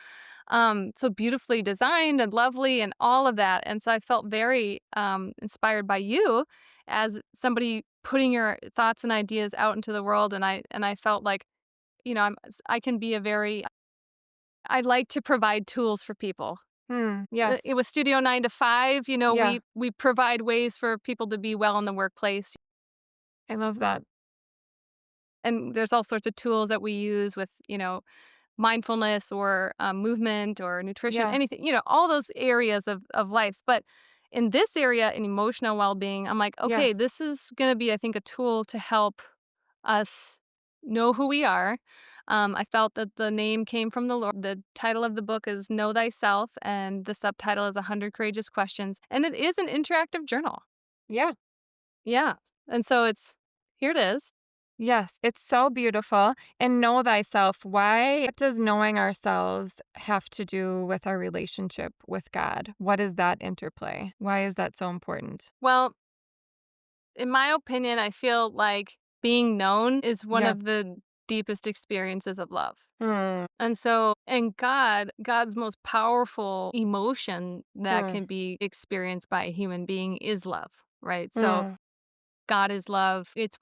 beautifully designed and lovely and all of that. And so I felt very inspired by you as somebody putting your thoughts and ideas out into the world. And I felt like, I can be I like to provide tools for people. Yes. It was Studio 9 to 5, Yeah. we provide ways for people to be well in the workplace. I love that. And there's all sorts of tools that we use with, mindfulness or movement or nutrition, Yeah. anything, all those areas of life. But in this area, in emotional well being, I'm like, okay, Yes. this is going to be, I think, a tool to help us know who we are. I felt that the name came from the Lord. The title of the book is Know Thyself, and the subtitle is 100 Courageous Questions. And it is an interactive journal. Yeah. Yeah. And so here it is. Yes. It's so beautiful. And know thyself. What does knowing ourselves have to do with our relationship with God? What is that interplay? Why is that so important? Well, in my opinion, I feel like being known is one Yeah. of the deepest experiences of love. Mm. And so, and God's most powerful emotion that Mm. can be experienced by a human being is love, right? So, Mm. God is love. It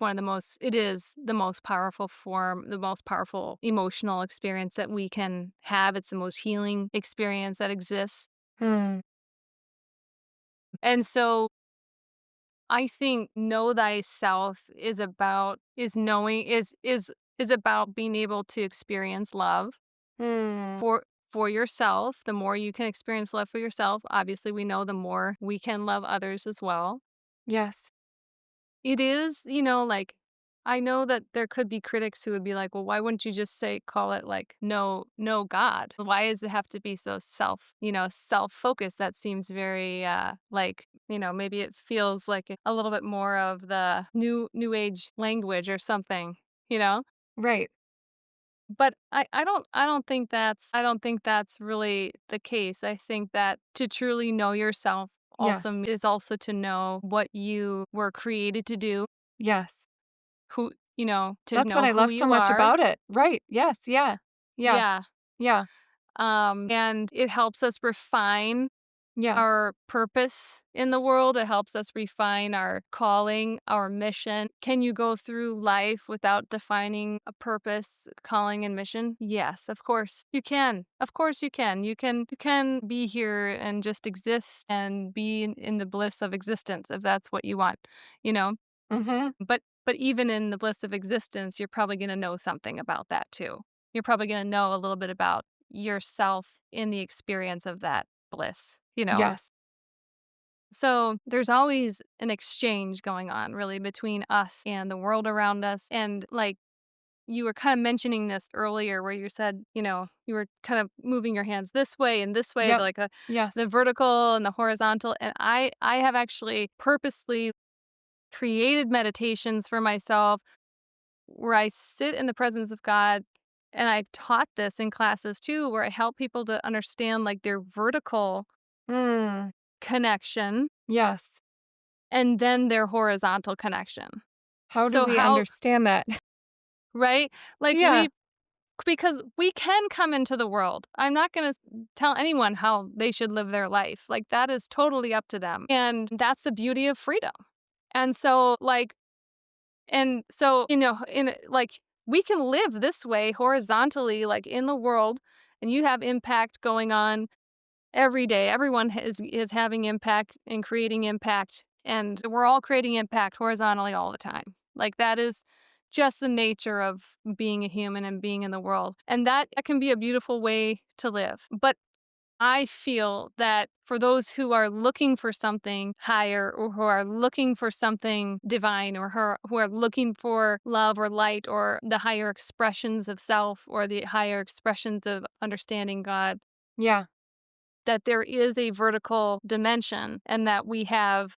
is the most powerful form, the most powerful emotional experience that we can have. It's the most healing experience that exists. Mm. And so, I think know thyself is about being able to experience love Mm. for yourself. The more you can experience love for yourself, obviously we know the more we can love others as well. Yes. It is, like I know that there could be critics who would be like, well, why wouldn't you just call it like, no God? Why does it have to be so self-focused? That seems very, maybe it feels like a little bit more of the new age language or something, you know? Right. But I don't think that's really the case. I think that to truly know yourself Yes. is also to know what you were created to do, Yes. to That's what know I who love so you much are. about it. Right. Yes. Yeah. Yeah. Yeah. Yeah. And it helps us refine Yes. our purpose in the world. It helps us refine our calling, our mission. Can you go through life without defining a purpose, calling, and mission? Yes, of course you can. Of course you can. You can be here and just exist and be in the bliss of existence if that's what you want, you know? Mhm. But even in the bliss of existence, you're probably going to know something about that too. You're probably going to know a little bit about yourself in the experience of that bliss. Yes. So there's always an exchange going on really between us and the world around us. And like you were kind of mentioning this earlier where you said, you were kind of moving your hands this way and this way, Yep. like the Yes. vertical and the horizontal. And I have actually purposely created meditations for myself where I sit in the presence of God. And I've taught this in classes too, where I help people to understand like their vertical Mm. connection Yes. and then their horizontal connection. How do So we how, understand that? right? Like Yeah. because we can come into the world. I'm not going to tell anyone how they should live their life. Like that is totally up to them. And that's the beauty of freedom. And so in like we can live this way horizontally, like in the world, and you have impact going on every day. Everyone is having impact and creating impact, and we're all creating impact horizontally all the time. Like that is just the nature of being a human and being in the world. And that can be a beautiful way to live. But I feel that for those who are looking for something higher or who are looking for something divine or who are looking for love or light or the higher expressions of self or the higher expressions of understanding God, Yeah. that there is a vertical dimension and that we have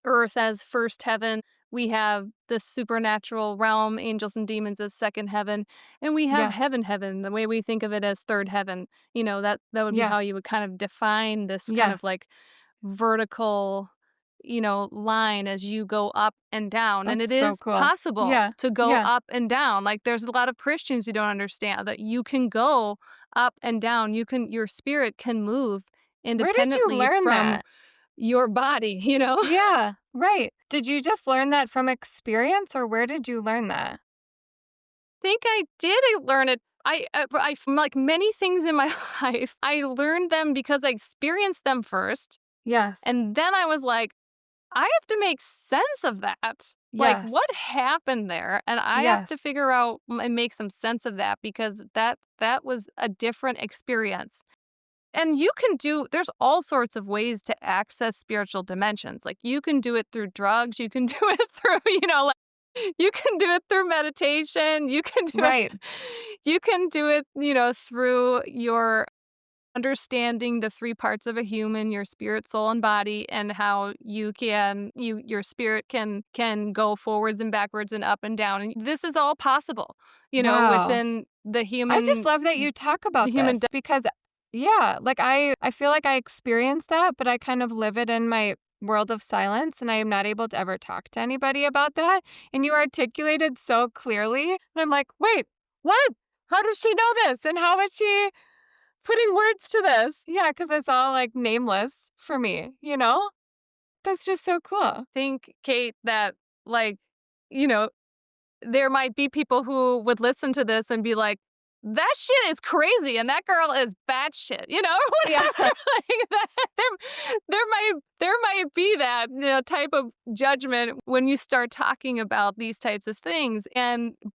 earth as first heaven. We have the supernatural realm, angels and demons as second heaven, and we have Yes. heaven, the way we think of it as third heaven. That would be how Yes. you would kind of define this kind of Yes. like vertical, line as you go up and down. And That's it so is cool. possible Yeah. to go Yeah. up and down. Like there's a lot of Christians who don't understand that you can go up and down. Your spirit can move Where did you independently learn from that? your body. Yeah. Right. Did you just learn that from experience or where did you learn that? Think I did learn it. Like many things in my life, I learned them because I experienced them first. Yes. And then I was like, I have to make sense of that. Like, Yes. what happened there? And I have to Yes. figure out and make some sense of that because that was a different experience. And there's all sorts of ways to access spiritual dimensions. Like, you can do it through drugs, you can do it through, like, you can do it through meditation, Right. you can do it, through your understanding the three parts of a human, your spirit, soul, and body, and how your spirit can go forwards and backwards and up and down. And this is all possible, Wow. within I just love that you talk the about human. this because yeah, like I feel like I experience that, but I kind of live it in my world of silence and I am not able to ever talk to anybody about that. And you articulated so clearly. And I'm like, wait, what? How does she know this? And how is she putting words to this? Yeah, because it's all like nameless for me? That's just so cool. Think, Kate, that like, you know, there might be people who would listen to this and be like, that shit is crazy and that girl is batshit, or Yeah. whatever. Like that. There might be that type of judgment when you start talking about these types of things.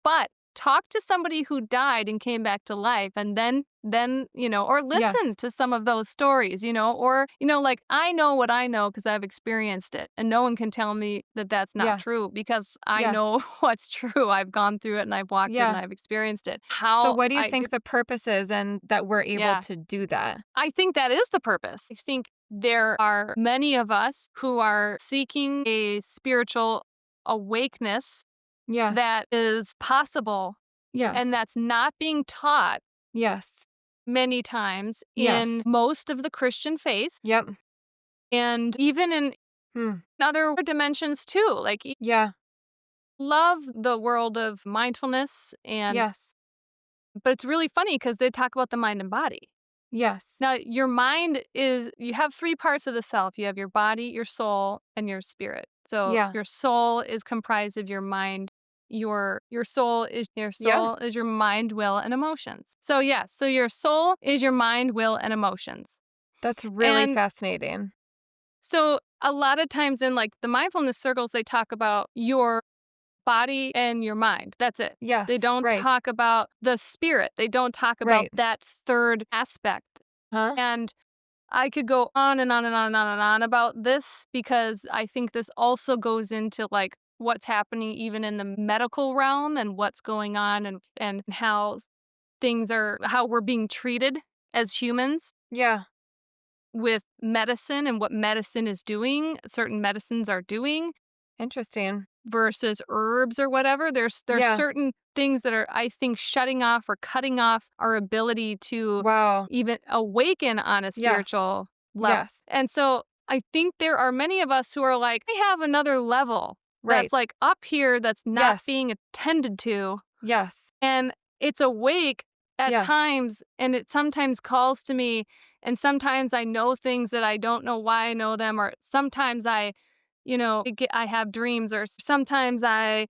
But talk to somebody who died and came back to life, and then or listen Yes. to some of those stories, or like, I know what I know because I've experienced it, and no one can tell me that that's not Yes. true because I Yes. know what's true. I've gone through it and I've walked it and Yeah. I've experienced it. So How what do you I think the purpose is and that we're able Yeah. to do that? I think that is the purpose. I think there are many of us who are seeking a spiritual awakeness Yes. that is possible and Yes. that's not being taught Yes. many times in Yes. most of the Christian faith Yep. and even in Hmm. other dimensions too. Like, Yeah. love the world of mindfulness, Yes. but it's really funny because they talk about the mind and body. Yes. Now, your mind you have three parts of the self. You have your body, your soul, and your spirit. So Yeah. your soul is comprised of your mind. Your soul Yep. is your mind, will, and emotions. So yeah, so your soul is your mind, will, and emotions. That's really And fascinating. so a lot of times in like the mindfulness circles, they talk about your body and your mind. That's it. They Yes. don't Right. talk about the spirit. They don't talk about Right. that third aspect. Huh? And I could go on and on and on and on and on about this because I think this also goes into like what's happening even in the medical realm and what's going on and how how we're being treated as humans Yeah. with medicine and what medicine is doing, certain medicines are doing Interesting. versus herbs or whatever. There's Yeah. certain things that are, I think, shutting off or cutting off our ability to Wow. even awaken on a Yes. spiritual level. Yes. And so I think there are many of us who are like, I have another level that's Right. like up here that's not Yes. being attended to. Yes. And it's awake at Yes. times and it sometimes calls to me. And sometimes I know things that I don't know why I know them, or sometimes I have dreams, or sometimes I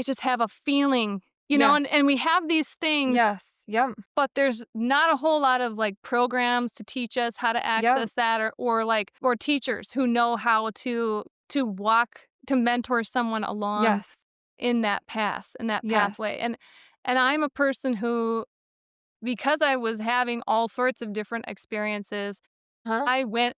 just have a feeling, and, Yes. and we have these things, Yes. Yep. but there's not a whole lot of like programs to teach us how to Yep. access that or teachers who know how to walk, to mentor someone along Yes. in that path, in that Yes. pathway. And I'm a person who, because I was having all sorts of different experiences, Huh? I went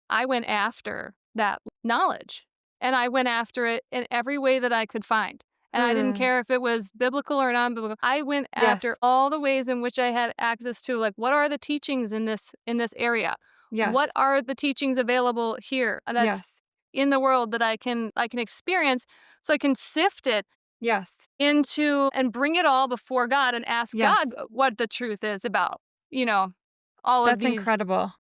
after that knowledge, and I went after it in every way that I could find. And I didn't Hmm. care if it was biblical or non-biblical. I went after Yes. all the ways in which I had access to, like, what are the teachings in this area? What Yes. are the teachings available here that's Yes. in the world that I can experience, so I can sift it Yes. into and bring it all before God and ask God Yes. what the truth is about, you know, all of That's these incredible.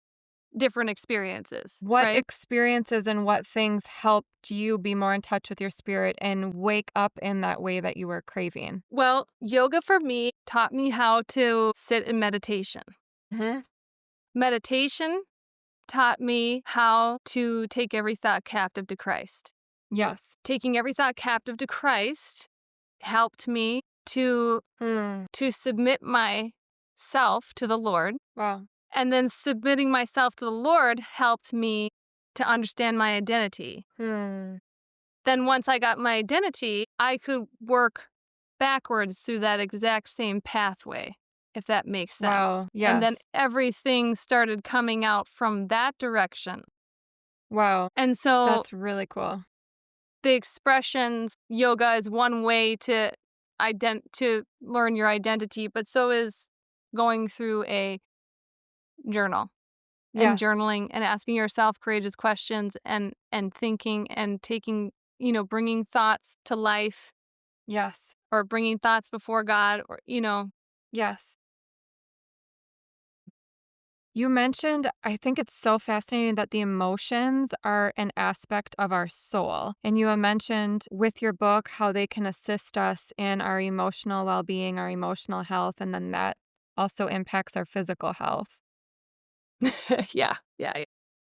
different experiences, What right? experiences and what things helped you be more in touch with your spirit and wake up in that way that you were craving? Well, yoga for me taught me how to sit in meditation. Hmm. Meditation taught me how to take every thought captive to Christ. Yes. Taking every thought captive to Christ helped me to Hmm. submit myself to the Lord. Wow. And then submitting myself to the Lord helped me to understand my identity. Hmm. Then once I got my identity, I could work backwards through that exact same pathway, if that makes sense. Wow. And then Yes. everything started coming out from that direction. Wow. And so That's really cool. the expressions, yoga is one way to to learn your identity, but so is going through a journal and Yes. journaling and asking yourself courageous questions and thinking and taking, bringing thoughts to life, Yes. or bringing thoughts before God, or Yes. You mentioned, I think it's so fascinating that the emotions are an aspect of our soul. And you had mentioned with your book how they can assist us in our emotional well being, our emotional health, and then that also impacts our physical health. yeah, yeah.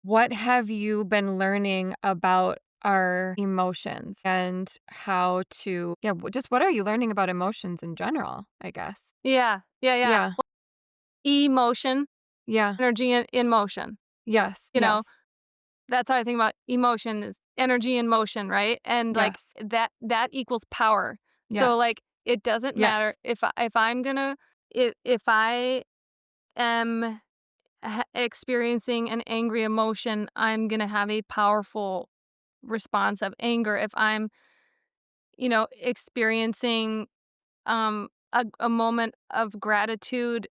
What have you been learning about our emotions and how to, yeah, just what are you learning about emotions in general, I guess? Yeah, yeah, yeah. Yeah. Emotion, Yeah. energy in motion. Yes. You know, Yes. that's how I think about emotion is energy in motion, right? And like Yes. that equals power. So Yes. like It doesn't matter Yes. if I'm gonna if I am experiencing an angry emotion, I'm gonna have a powerful response of anger. If I'm, experiencing a moment of gratitude,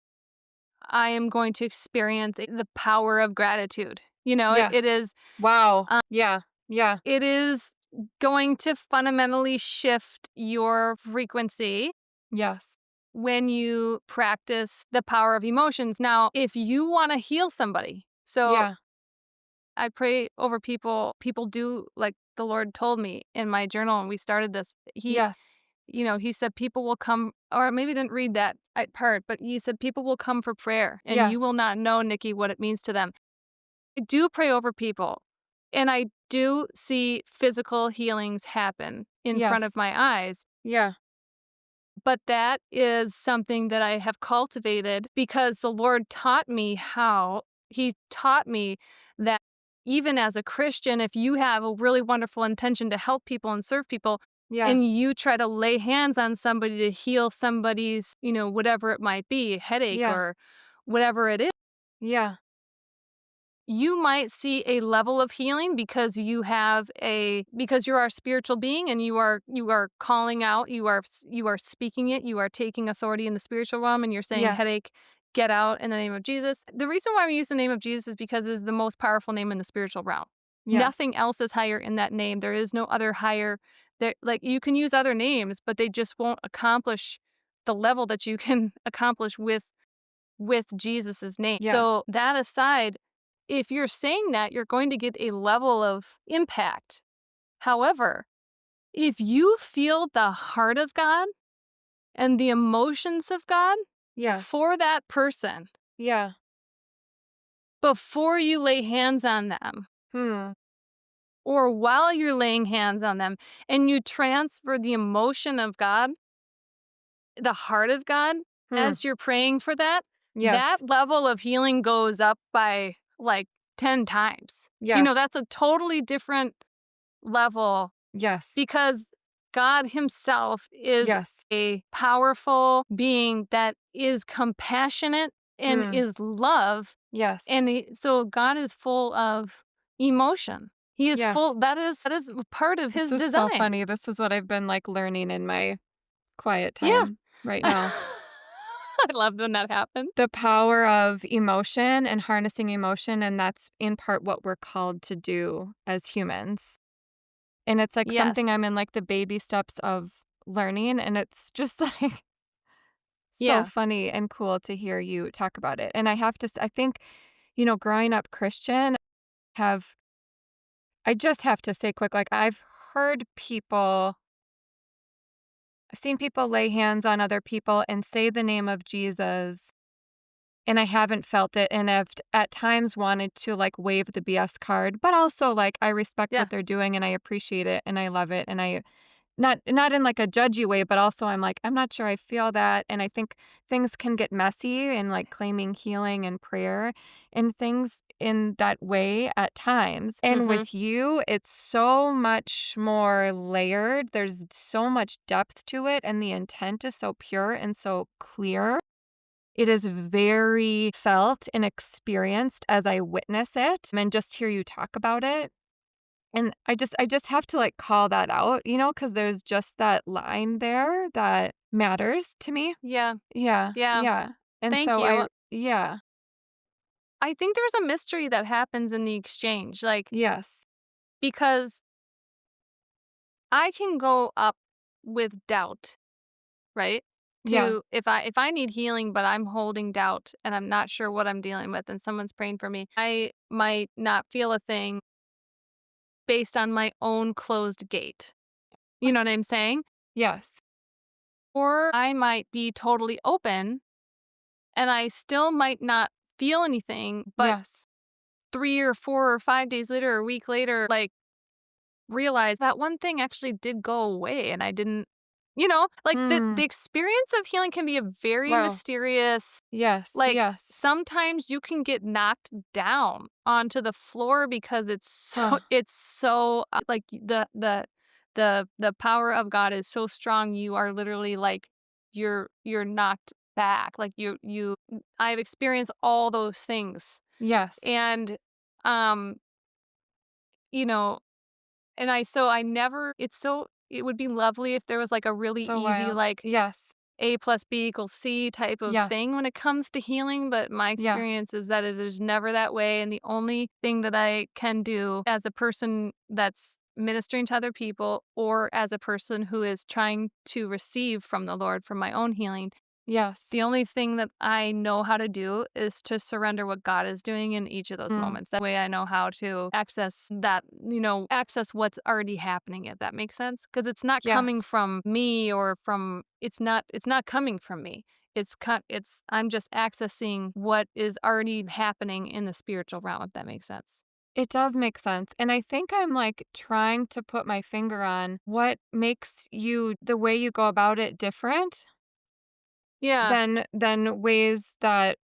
I am going to experience the power of gratitude. It Yes. is Wow. Yeah. Yeah. it is going to fundamentally shift your frequency Yes. when you practice the power of emotions. Now, if you want to heal somebody, so Yeah. I pray over people. People do like the Lord told me in my journal, and we started this. Yes. He said people will come, or maybe didn't read that part, but he said people will come for prayer, and you will Yes. not know, Nikki, what it means to them. I do pray over people, and I do see physical healings happen in front of Yes. my eyes. Yeah. But that is something that I have cultivated because the Lord taught me how. He taught me that even as a Christian, if you have a really wonderful intention to help people and serve people, Yeah. and you try to lay hands on somebody to heal somebody's, whatever it might be, headache Yeah. or whatever it is, Yeah. you might see a level of healing because because you are a spiritual being and you are calling out, you are speaking it, you are taking authority in the spiritual realm, and you're saying, Yes. headache, get out in the name of Jesus. The reason why we use the name of Jesus is because it's the most powerful name in the spiritual realm. Yes. Nothing else is higher in that name. There is no other higher. There, like, you can use other names, but they just won't accomplish the level that you can accomplish with Jesus's name. Yes. So that aside, if you're saying that, you're going to get a level of impact. However, if you feel the heart of God and the emotions of God Yes. for that person Yeah. before you lay hands on them, Hmm. or while you're laying hands on them, and you transfer the emotion of God, the heart of God, Hmm. as you're praying for that, that Yes. level of healing goes up by like 10 times. Yes. That's a totally different level Yes. because God Himself is Yes. a powerful being that is compassionate and Hmm. is love. Yes. And so God is full of emotion. He is Yes. full, that is part of This His is so design. funny. This is what I've been like learning in my quiet Yeah. time right now. I love when that happens. The power of emotion and harnessing emotion, and that's in part what we're called to do as humans. And it's like Yes. something I'm in like the baby steps of learning, and it's just like so Yeah. funny and cool to hear you talk about it. And I have to I think, growing up Christian, have I just have to say quick, like I've seen people lay hands on other people and say the name of Jesus, and I haven't felt it, and I've at times wanted to, like, wave the BS card, but also, like, I respect Yeah. what they're doing, and I appreciate it, and I love it, and I not in, like, a judgy way, but also I'm like, "I'm not sure I feel that," and I think things can get messy and, like, claiming healing and prayer and things in that way at times, and Mm-hmm. with you, it's so much more layered, there's so much depth to it, and the intent is so pure and so clear. It is very felt and experienced as I witness it and just hear you talk about it. And I just have to, like, call that out, because there's just that line there that matters to me. Yeah. Yeah, Yeah. yeah. And Thank so I you. yeah, I think there's a mystery that happens in the exchange, like, yes. because I can go up with doubt, right? Yeah, If I need healing, but I'm holding doubt and I'm not sure what I'm dealing with and someone's praying for me, I might not feel a thing based on my own closed gate. You know what I'm saying? yes, Or I might be totally open and I still might not feel anything, but yes. 3 or 4 or 5 days later or a week later, like, realize that one thing actually did go away and I didn't, like, the Mm, experience of healing can be a very wow. mysterious. Yes, Like, yes. sometimes you can get knocked down onto the floor because it's so Huh. it's so, like, the the power of God is so strong, you are literally like you're knocked back. Like I've experienced all those things. Yes. And um, you know, and I never it would be lovely if there was like a really So easy wild. like Yes. A plus B equals C type of Yes. thing when it comes to healing, but my Yes. experience is that it is never that way. And the only thing that I can do as a person that's ministering to other people or as a person who is trying to receive from the Lord for my own healing, Yes. the only thing that I know how to do is to surrender what God is doing in each of those Mm. moments. That way I know how to access that, access what's already happening, if that makes sense. Because it's not coming Yes. from me or from it's not coming from me. I'm just accessing what is already happening in the spiritual realm, if that makes sense. It does make sense. And I think I'm like trying to put my finger on what makes you the way you go about it different Yeah. than ways that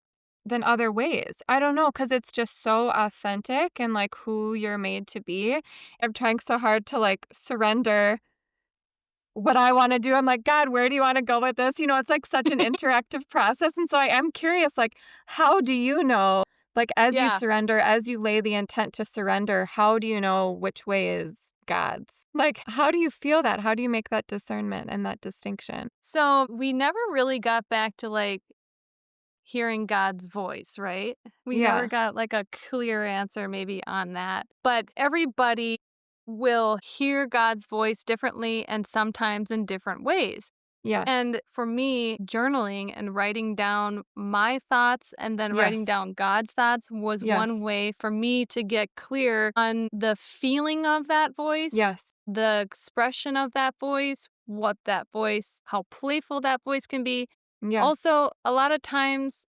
than other ways. I don't know, because it's just so authentic and like who you're made to be. I'm trying so hard to like surrender what I want to do. I'm like, God, where do you want to go with this? It's like such an interactive process. And so I am curious, like, how do you know, like, as you Yeah. surrender, as you lay the intent to surrender, how do you know which way is God's? Like, how do you feel that? How do you make that discernment and that distinction? So we never really got back to like hearing God's voice, right? We never Yeah. got like a clear answer maybe on that. But everybody will hear God's voice differently and sometimes in different ways. Yes. And for me, journaling and writing down my thoughts and then writing Yes. down God's thoughts was one Yes. way for me to get clear on the feeling of that voice, Yes. the expression of that voice, how playful that voice can be. Yes. Also, a lot of times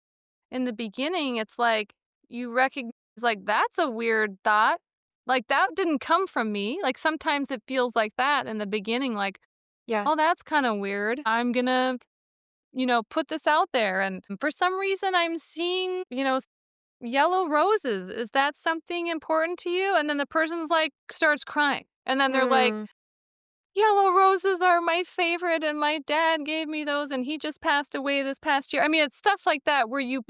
in the beginning, it's like you recognize, like, that's a weird thought. Like, that didn't come from me. Like, sometimes it feels like that in the beginning, like, oh, Yes. that's kind of weird. I'm gonna, put this out there. And for some reason, I'm seeing, yellow roses. Is that something important to you? And then the person's like, starts crying. And then they're like, Mm. yellow roses are my favorite, and my dad gave me those, and he just passed away this past year. I mean, it's stuff like that where Yes. you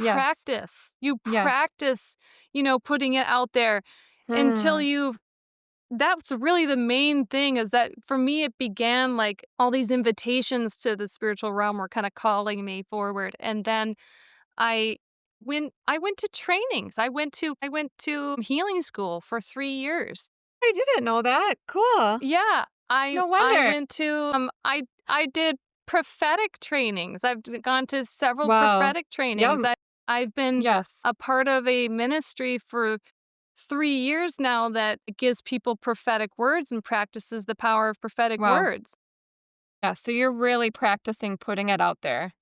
Yes. practice, putting it out there until Hmm. that's really the main thing is that for me, it began like all these invitations to the spiritual realm were kind of calling me forward. And then I, I went to trainings, I went to healing school for 3 years. I didn't know that. Cool. Yeah, I No I wonder. went to I did prophetic trainings. Gone to several Wow. prophetic trainings. Yum. I've been Yes. a part of a ministry for 3 years now that gives people prophetic words and practices the power of prophetic Wow. words. Yeah, so you're really practicing putting it out there.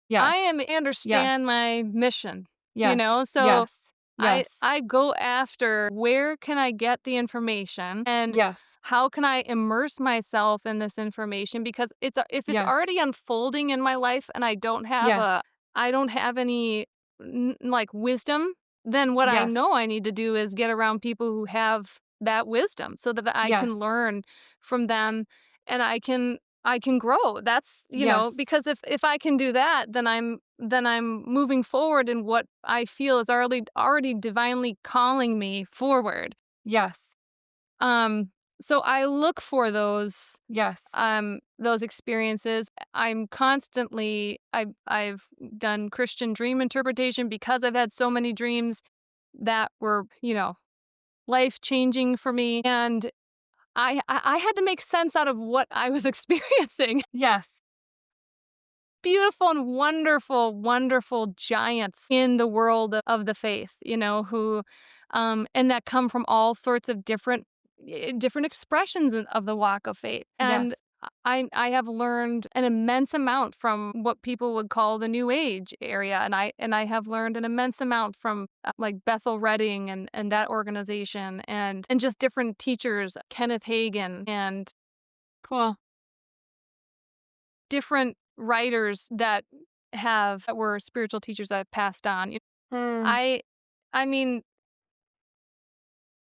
Yes. I understand Yes. my mission, Yes. so Yes. I Yes. I go after where can I get the information and Yes. how can I immerse myself in this information because if it's Yes. already unfolding in my life and Yes. I don't have any like wisdom, then what I Yes. know I need to do is get around people who have that wisdom so that I can Yes. learn from them and I can grow. That's, Yes. because if I can do that, then I'm moving forward in what I feel is already divinely calling me forward. Yes. Um so I look for Yes. those experiences. I've done Christian dream interpretation because I've had so many dreams that were, life-changing for me and I had to make sense out of what I was experiencing. Yes. Beautiful and wonderful, wonderful giants in the world of the faith, who, and that come from all sorts of different expressions of the walk of faith. And Yes. I have learned an immense amount from what people would call the New Age area, and I have learned an immense amount from like Bethel Redding and that organization, and just different teachers, Kenneth Hagin, and Cool. different writers that were spiritual teachers that have passed on. Hmm. I I mean,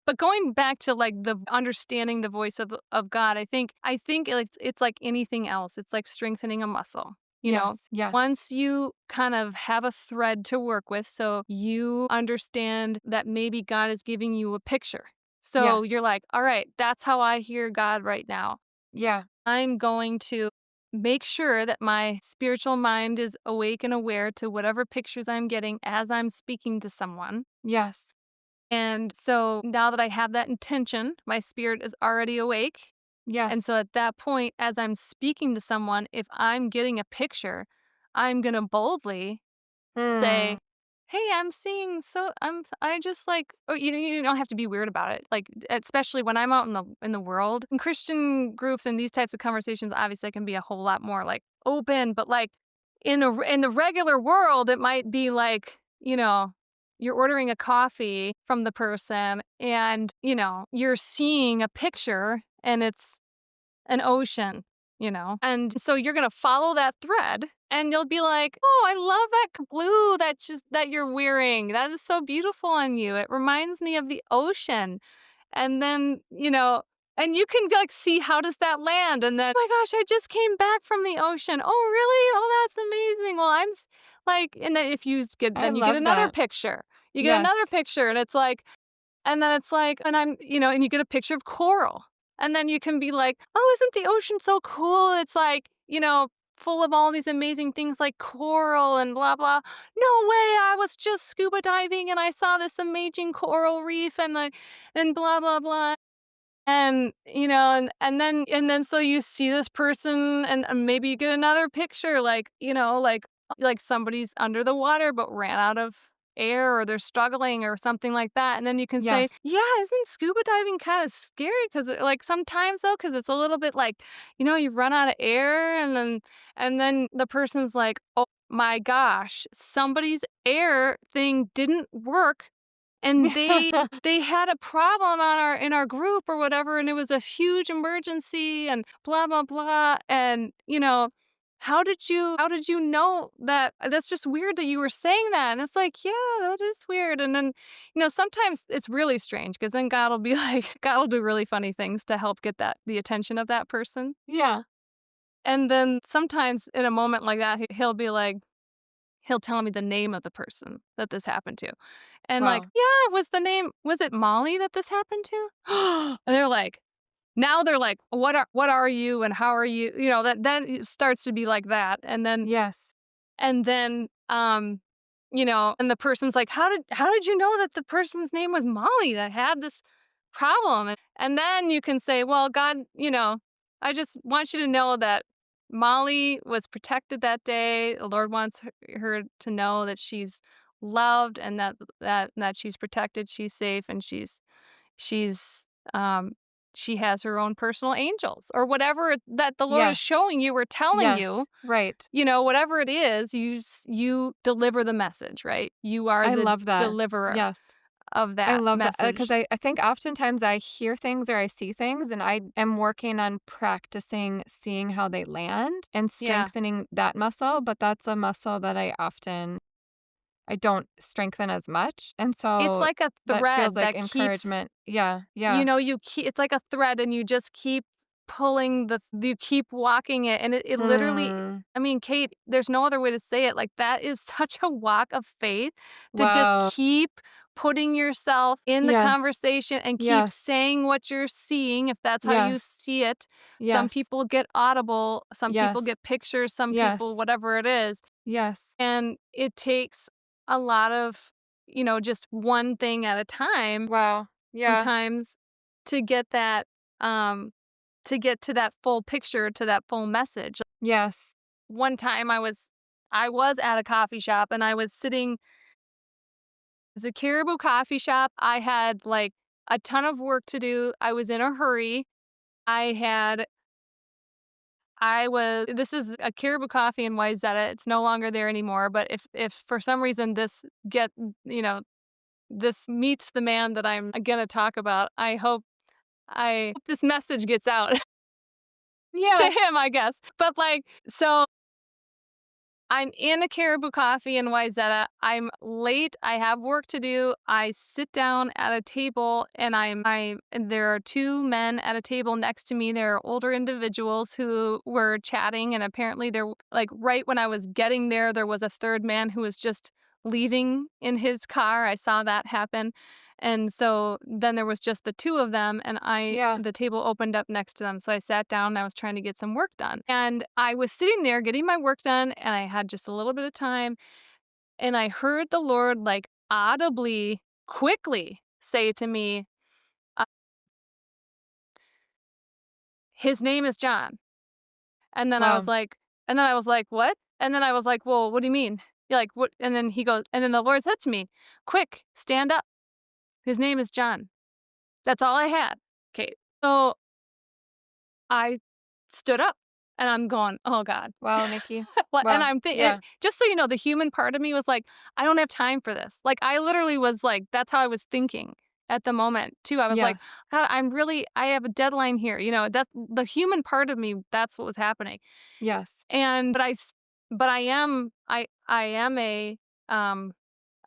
But going back to like the understanding the voice of God, I think it's like anything else. It's like strengthening a muscle. You know, Yes. Yes. once you kind of have a thread to work with, so you understand that maybe God is giving you a picture. So Yes. you're like, all right, that's how I hear God right now. Yeah. I'm going to make sure that my spiritual mind is awake and aware to whatever pictures I'm getting as I'm speaking to someone. Yes. And so now that I have that intention, my spirit is already awake. And Yes. so at that point, as I'm speaking to someone, if I'm getting a picture, I'm going to boldly Mm. say, "Hey, I'm seeing I just like," or you don't have to be weird about it. Like especially when I'm out in the world, in Christian groups and these types of conversations, obviously it can be a whole lot more like open, but like in the regular world, it might be like, you're ordering a coffee from the person and, you're seeing a picture and it's an ocean. And so you're going to follow that thread and you'll be like, "Oh, I love that blue that you're wearing. That is so beautiful on you. It reminds me of the ocean." And then, and you can like see how does that land? And then, "Oh my gosh, I just came back from the ocean." "Oh, really? Oh, that's amazing." Well, like, and then if you get, I then you get love another that. picture. You get another Yes. picture and it's like, and then it's like, and and you get a picture of coral. And then you can be like, "Oh, isn't the ocean so cool? It's like, full of all these amazing things like coral and blah, blah." "No way. I was just scuba diving and I saw this amazing coral reef and blah, blah, blah." And, and then so you see this person and maybe you get another picture like, like somebody's under the water but ran out of air or they're struggling or something like that. And then you can say, Yes. "Yeah, isn't scuba diving kind of scary? Because like sometimes though, because it's a little bit like, you run out of air and then the person's like, 'Oh my gosh, somebody's air thing didn't work and they had a problem on our in our group or whatever, and it was a huge emergency and blah blah blah." And how did you know that? That's just weird that you were saying that. And it's like, yeah, that is weird. And then sometimes it's really strange because then God will be like, God will do really funny things to help get the attention of that person. Yeah. And then sometimes in a moment like that, he'll be like, he'll tell me the name of the person that this happened to. And like, Wow. "Yeah, was it Molly that this happened to?" And they're like, "What are you and how are you?" That then it starts to be like that. Yes. And then and the person's like, "How did you know that the person's name was Molly that had this problem?" And then you can say, "Well, God, I just want you to know that Molly was protected that day. The Lord wants her to know that she's loved and that she's protected, she's safe, and she's um she has her own personal angels," or whatever that the Lord is Yes. showing you or telling you. Yes. Right. Whatever it is, you deliver the message, right? You are I the love that. deliverer Yes. of I that love that because message. I think oftentimes I hear things or I see things and I am working on practicing seeing how they land and Yeah. strengthening that muscle, but that's a muscle that I don't strengthen as much. And It's so like a that feels thread like that keeps, encouragement. Yeah. Yeah. it's like a thread and you just keep pulling you keep walking it and it literally, Mm. I mean, Kate, there's no other way to say it. Like that is such a walk of faith to just Wow. keep putting yourself in the Yes. conversation and keep Yes. saying what you're seeing if that's how you Yes. see it. Some Yes. people get audible, some people Yes. get pictures, some people Yes. whatever it is. Yes. And it takes a lot of, just one thing at a time Wow. Yeah. sometimes to get that, to get to that full picture, to that full message. Yes. One time I was at a coffee shop and I was sitting. It's a Caribou coffee shop. I had like a ton of work to do. I was in a hurry. I had I was This is a Caribou Coffee in Wayzata. It's no longer there anymore, but if for some reason you know, this meets the man that I'm gonna talk about, I hope this message gets out to Yeah. him, I guess. But like, so I'm in a Caribou Coffee in Wayzata. I'm late. I have work to do. I sit down at a table and and there are two men at a table next to me. They're older individuals who were chatting, and apparently they're like right when I was getting there was a third man who was just leaving in his car. I saw that happen. And so then there was just the two of them, and Yeah. the table opened up next to them. So I sat down and I was trying to get some work done. And I was sitting there getting my work done, and I had just a little bit of time. And I heard the Lord like audibly, quickly say to me, uh, his name is John. And then I was Wow. like, what? And then I was like, well, what do you mean? You're like, what? And then he goes, and then the Lord said to me, quick, stand up. His name is John. That's all I had. Okay. So I stood up and I'm going, oh God. Wow, Nikki. Well, and Wow. I'm thinking, Yeah. just so you know, the human part of me was like, I don't have time for this. Like, I literally was like, that's how I was thinking at the moment, too. I was like, Yes. God, I have a deadline here. That's the human part of me. That's what was happening. Yes. And, but I am um,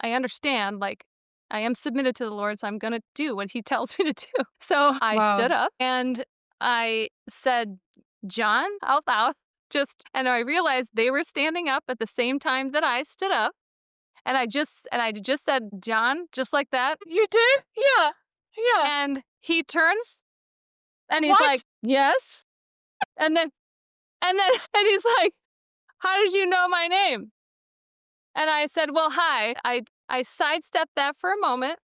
I understand, like, I am submitted to the Lord, so I'm going to do what he tells me to do. So I stood Wow. up and I said, John, out loud, and I realized they were standing up at the same time that I stood up. And I just said, John, just like that. You did? Yeah. Yeah. And he turns and he's like, What? yes. And then, and he's like, how did you know my name? And I said, well, hi. I sidestepped that for a moment.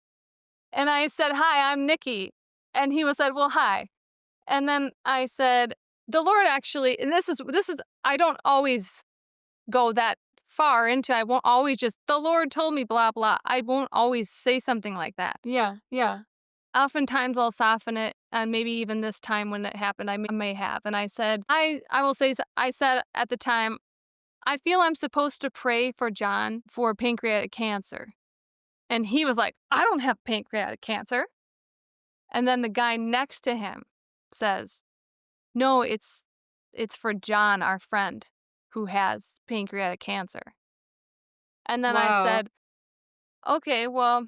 And I said, hi, I'm Nikki. And he was said, well, hi. And then I said, the Lord actually, and this is, I don't always go that far into, I won't always just, the Lord told me blah, blah. I won't always say something like that. Yeah. Yeah. Oftentimes I'll soften it. And maybe even this time when it happened, I may have. And I said, I will say, I said at the time, I feel I'm supposed to pray for John for pancreatic cancer. And he was like, I don't have pancreatic cancer. And then the guy next to him says, no, it's for John, our friend, who has pancreatic cancer. And then I Wow. said, okay, well,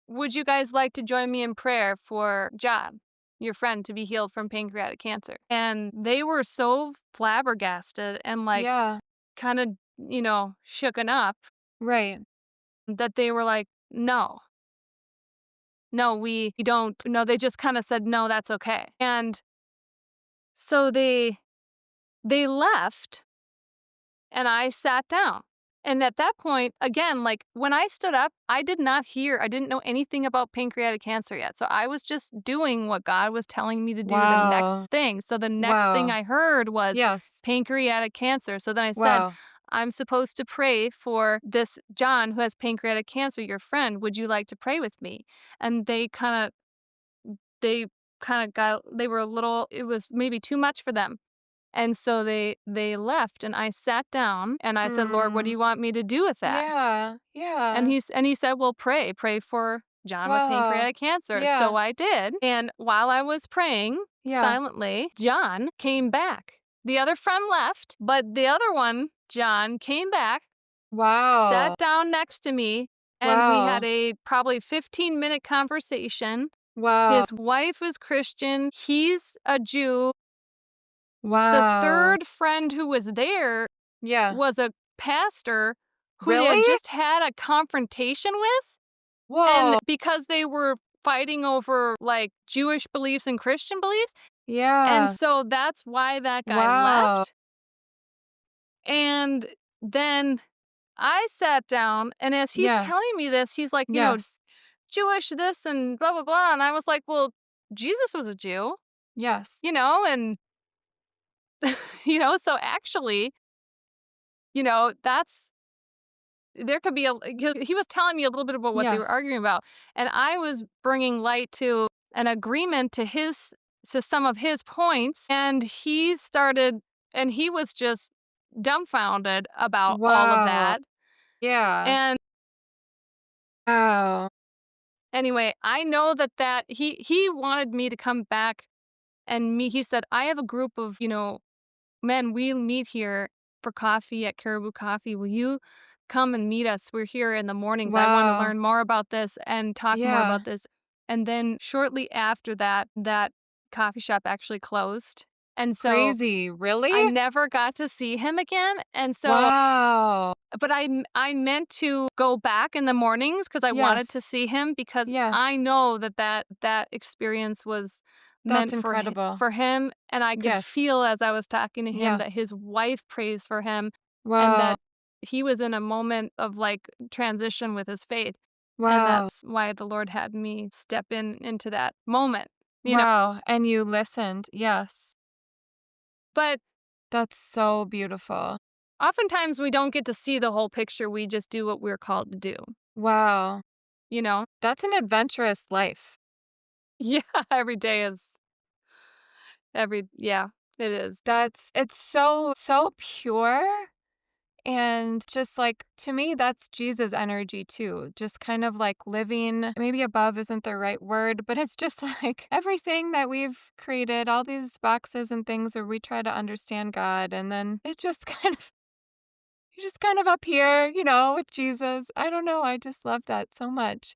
would you guys like to join me in prayer for John, your friend, to be healed from pancreatic cancer? And they were so flabbergasted and like Yeah. kind of, shooken up Right. that they were like, no, no, we don't. No, they just kind of said, no, that's okay. And so they left and I sat down. And at that point, again, like when I stood up, I didn't know anything about pancreatic cancer yet. So I was just doing what God was telling me to do, the Wow. next thing. So the next thing Wow. I heard was Yes. pancreatic cancer. So then I said, Wow. I'm supposed to pray for this John who has pancreatic cancer, your friend. Would you like to pray with me? And they kind of they were a little, it was maybe too much for them. And so they left and I sat down and I said, Lord, what do Mm. you want me to do with that? Yeah. Yeah. And he said, well, pray for John with Wow. pancreatic cancer. Yeah. So I did. And while I was praying Yeah. silently, John came back. The other friend left, but the other one, John, came back, sat Wow. down next to me, and we had Wow. a probably 15-minute conversation. Wow. His wife is Christian. He's a Jew. The Wow. third friend who was there Yeah. was a pastor who they Really? had just had a confrontation with. And Whoa. because they were fighting over like Jewish beliefs and Christian beliefs. And Yeah. so that's why that guy Wow. left. And then I sat down, and as he's telling Yes. me this, he's like, Yes. Jewish this and blah, blah, blah. And I was like, well, Jesus was a Jew, Yes. and, so actually, that's, there could be he was telling me a little bit about what they were Yes. arguing about. And I was bringing light to an agreement to some of his points. And he was just dumbfounded about all of Wow. that. Yeah. And Wow. anyway, I know that he wanted me to come back and he said, I have a group of, men, we meet here for coffee at Caribou Coffee. Will you come and meet us? We're here in the mornings. I want to Wow. learn more about this and talk more Yeah. about this." And then shortly after that, that coffee shop actually closed. And so Crazy. Really? I never got to see him again. And so, Wow. but I meant to go back in the mornings because I wanted to Yes. see him, because Yes. I know that experience was That's meant incredible. for him, and I could Yes. feel as I was talking to him that Yes. his wife prays for him, and Wow. that he was in a moment of like transition with his faith, and Wow. that's why the Lord had me step in into that moment, you know. Wow. And you listened. Yes. But That's so beautiful. oftentimes we don't get to see the whole picture. We just do what we're called to do, Wow. you know? That's an adventurous life. Yeah, yeah, it is. It's so, so pure. And just like, to me, that's Jesus' energy too. Just kind of like living, maybe above isn't the right word, but it's just like everything that we've created, all these boxes and things where we try to understand God. And then it just kind of, you're just kind of up here, with Jesus. I don't know. I just love that so much.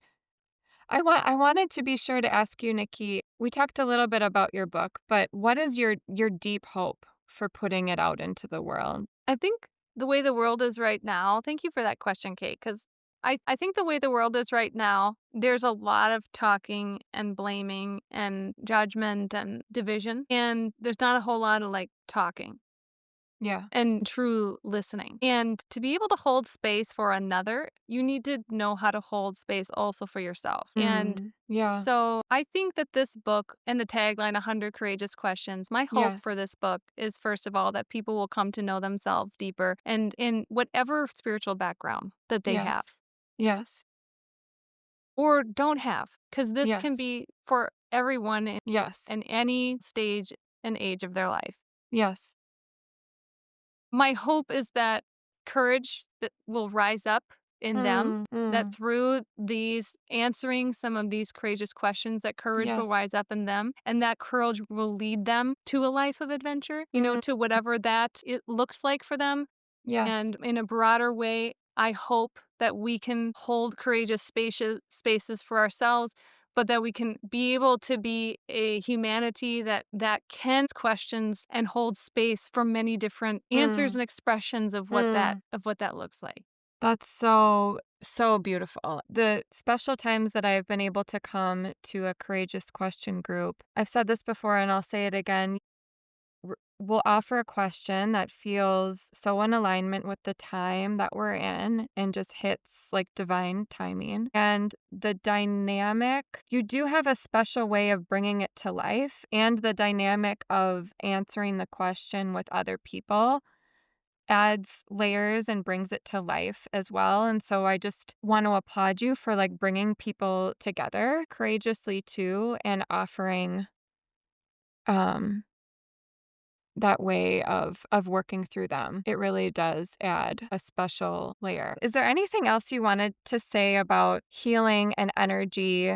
I wanted to be sure to ask you, Nikki, we talked a little bit about your book, but what is your deep hope for putting it out into the world? I think the way the world is right now, thank you for that question, Kate, because I think the way the world is right now, there's a lot of talking and blaming and judgment and division. And there's not a whole lot of like talking Yeah. and true listening. And to be able to hold space for another, you need to know how to hold space also for yourself. And Yeah. so I think that this book and the tagline, 100 Courageous Questions, my hope for Yes. this book is, first of all, that people will come to know themselves deeper and in whatever spiritual background that they have Yes. Yes. or don't have, because this can Yes. be for everyone Yes. in any stage and age of their life. Yes. My hope is that courage that will rise up in them, Mm, that mm. through these answering some of these courageous questions, that courage will Yes. rise up in them, and that courage will lead them to a life of adventure, Mm. to whatever that it looks like for them. Yes. And in a broader way, I hope that we can hold courageous spaces for ourselves, but that we can be able to be a humanity that can questions and hold space for many different answers Mm, and expressions mm. of what that looks like. That's so, so beautiful. The special times that I've been able to come to a courageous question group, I've said this before and I'll say it again. We'll offer a question that feels so in alignment with the time that we're in and just hits like divine timing. And the dynamic, you do have a special way of bringing it to life, and the dynamic of answering the question with other people adds layers and brings it to life as well. And so I just want to applaud you for like bringing people together courageously too and offering um that way of working through them. It really does add a special layer. Is there anything else you wanted to say about healing and energy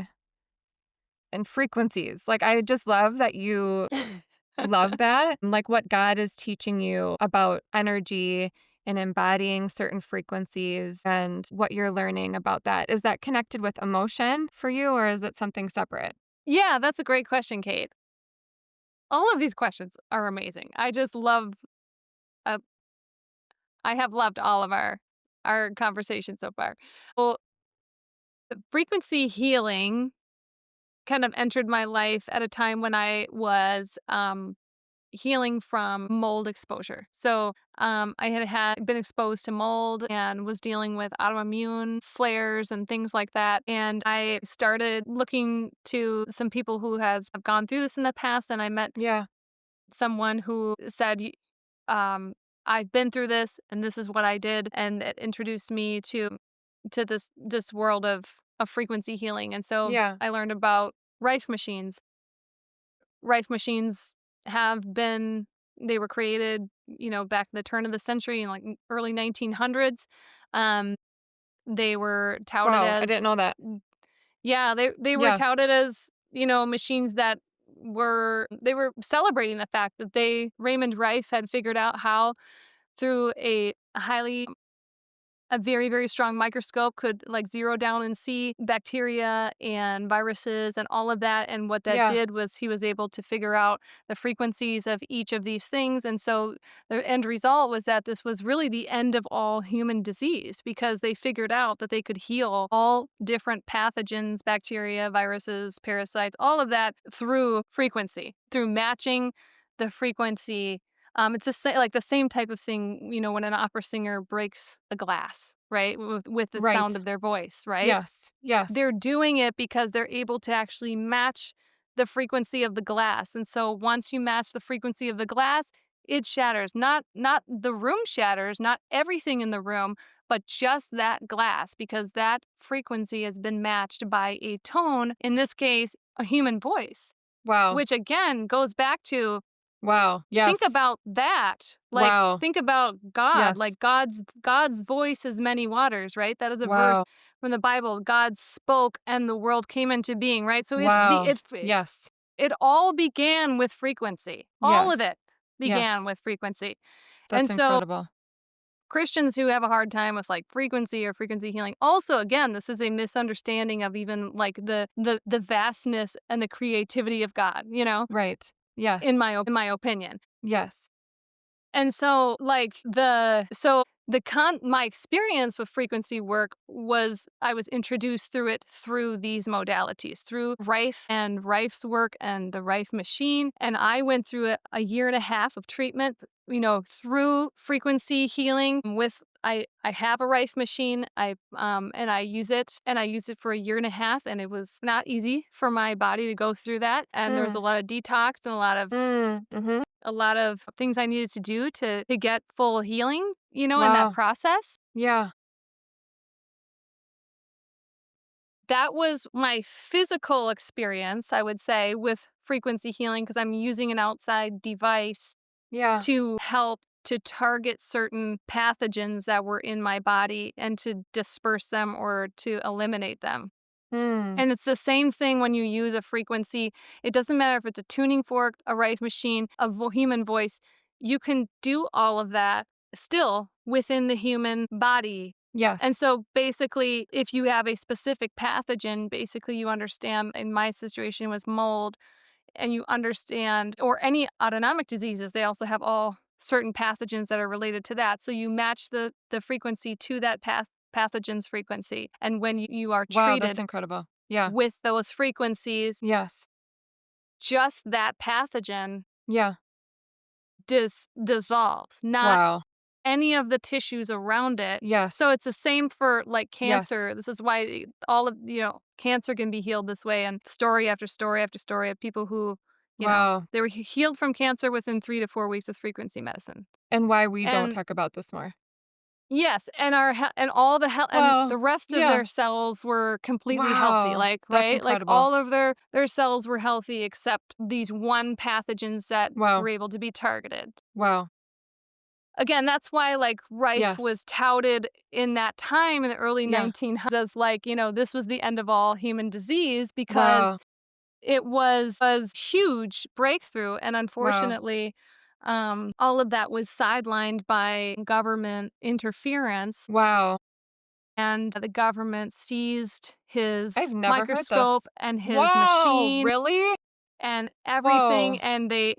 and frequencies? Like, I just love that you love that, and like what God is teaching you about energy and embodying certain frequencies and what you're learning about that. Is that connected with emotion for you, or is it something separate? Yeah, that's a great question, Kate. All of these questions are amazing. Uh, I have loved all of our conversation so far. Well, frequency healing kind of entered my life at a time when I was healing from mold exposure. So I had been exposed to mold and was dealing with autoimmune flares and things like that. And I started looking to some people who have gone through this in the past. And I met Yeah. someone who said, um, I've been through this and this is what I did. And it introduced me to this world of frequency healing. And so Yeah. I learned about Rife machines. Rife machines have been they were created, back in the turn of the century in like early 1900s. Um, they were touted Wow, I didn't as know that. yeah, they were Yeah. touted as, machines that they were celebrating the fact that Raymond Rife had figured out how through a very, very strong microscope could like zero down and see bacteria and viruses and all of that. And what that Yeah. did was he was able to figure out the frequencies of each of these things. And so the end result was that this was really the end of all human disease because they figured out that they could heal all different pathogens, bacteria, viruses, parasites, all of that through frequency, through matching the frequency. It's like the same type of thing, when an opera singer breaks a glass, right? With the sound Right. of their voice, right? Yes. Yes. They're doing it because they're able to actually match the frequency of the glass. And so once you match the frequency of the glass, it shatters. Not the room shatters, not everything in the room, but just that glass because that frequency has been matched by a tone, in this case, a human voice, Wow. which again goes back to Wow. think Yes. about that. Like, Wow. think about God. Yes. Like God's voice is many waters, right? That is a verse Wow. from the Bible. God spoke and the world came into being, right? So Wow. Yes. it all began with frequency. All of Yes. it began Yes. with frequency. And That's so incredible. Christians who have a hard time with like frequency or frequency healing, also again, this is a misunderstanding of even like the vastness and the creativity of God, Right. in Yes. my opinion. Yes. And so my experience with frequency work was I was introduced through it through these modalities, through Rife and Rife's work and the Rife machine. And I went through a year and a half of treatment, through frequency healing with I have a Rife machine. And I use it for a year and a half, and it was not easy for my body to go through that. And there was Mm. a lot of detox and Mhm. a lot of things I needed to do to get full healing, in that Wow. process. Yeah. That was my physical experience, I would say, with frequency healing because I'm using an outside device Yeah. to help to target certain pathogens that were in my body and to disperse them or to eliminate them. Mm. And it's the same thing when you use a frequency. It doesn't matter if it's a tuning fork, a Rife machine, human voice. You can do all of that still within the human body. And Yes. so basically, if you have a specific pathogen, basically you understand, in my situation was mold, and you understand, or any autonomic diseases, they also have all certain pathogens that are related to that. So you match the frequency to that pathogen's frequency. And when you are Wow, that's treated incredible. Yeah. with those frequencies, Yes. just that pathogen Yeah. dissolves, not Wow. any of the tissues around it. Yes. So it's the same for like Yes. cancer. This is why all of, cancer can be healed this way, and story after story after story of people who, Wow. they were healed from cancer within 3 to 4 weeks with frequency medicine. And why we don't And talk about this more. yes, and and all the and Wow. the rest of Yeah. their cells were completely healthy, Wow. like, That's right? Like incredible. all of their cells were healthy except these one pathogens that Wow. were able to be targeted. Wow. Again, that's why like Rife Yes. was touted in that time in the early Yeah. 1900s as like, this was the end of all human disease because Wow. it was a huge breakthrough. And Wow. unfortunately, all of that was sidelined by government interference, Wow. and the government seized his I've never heard microscope this. and his Wow, machine really? and everything, Whoa. and they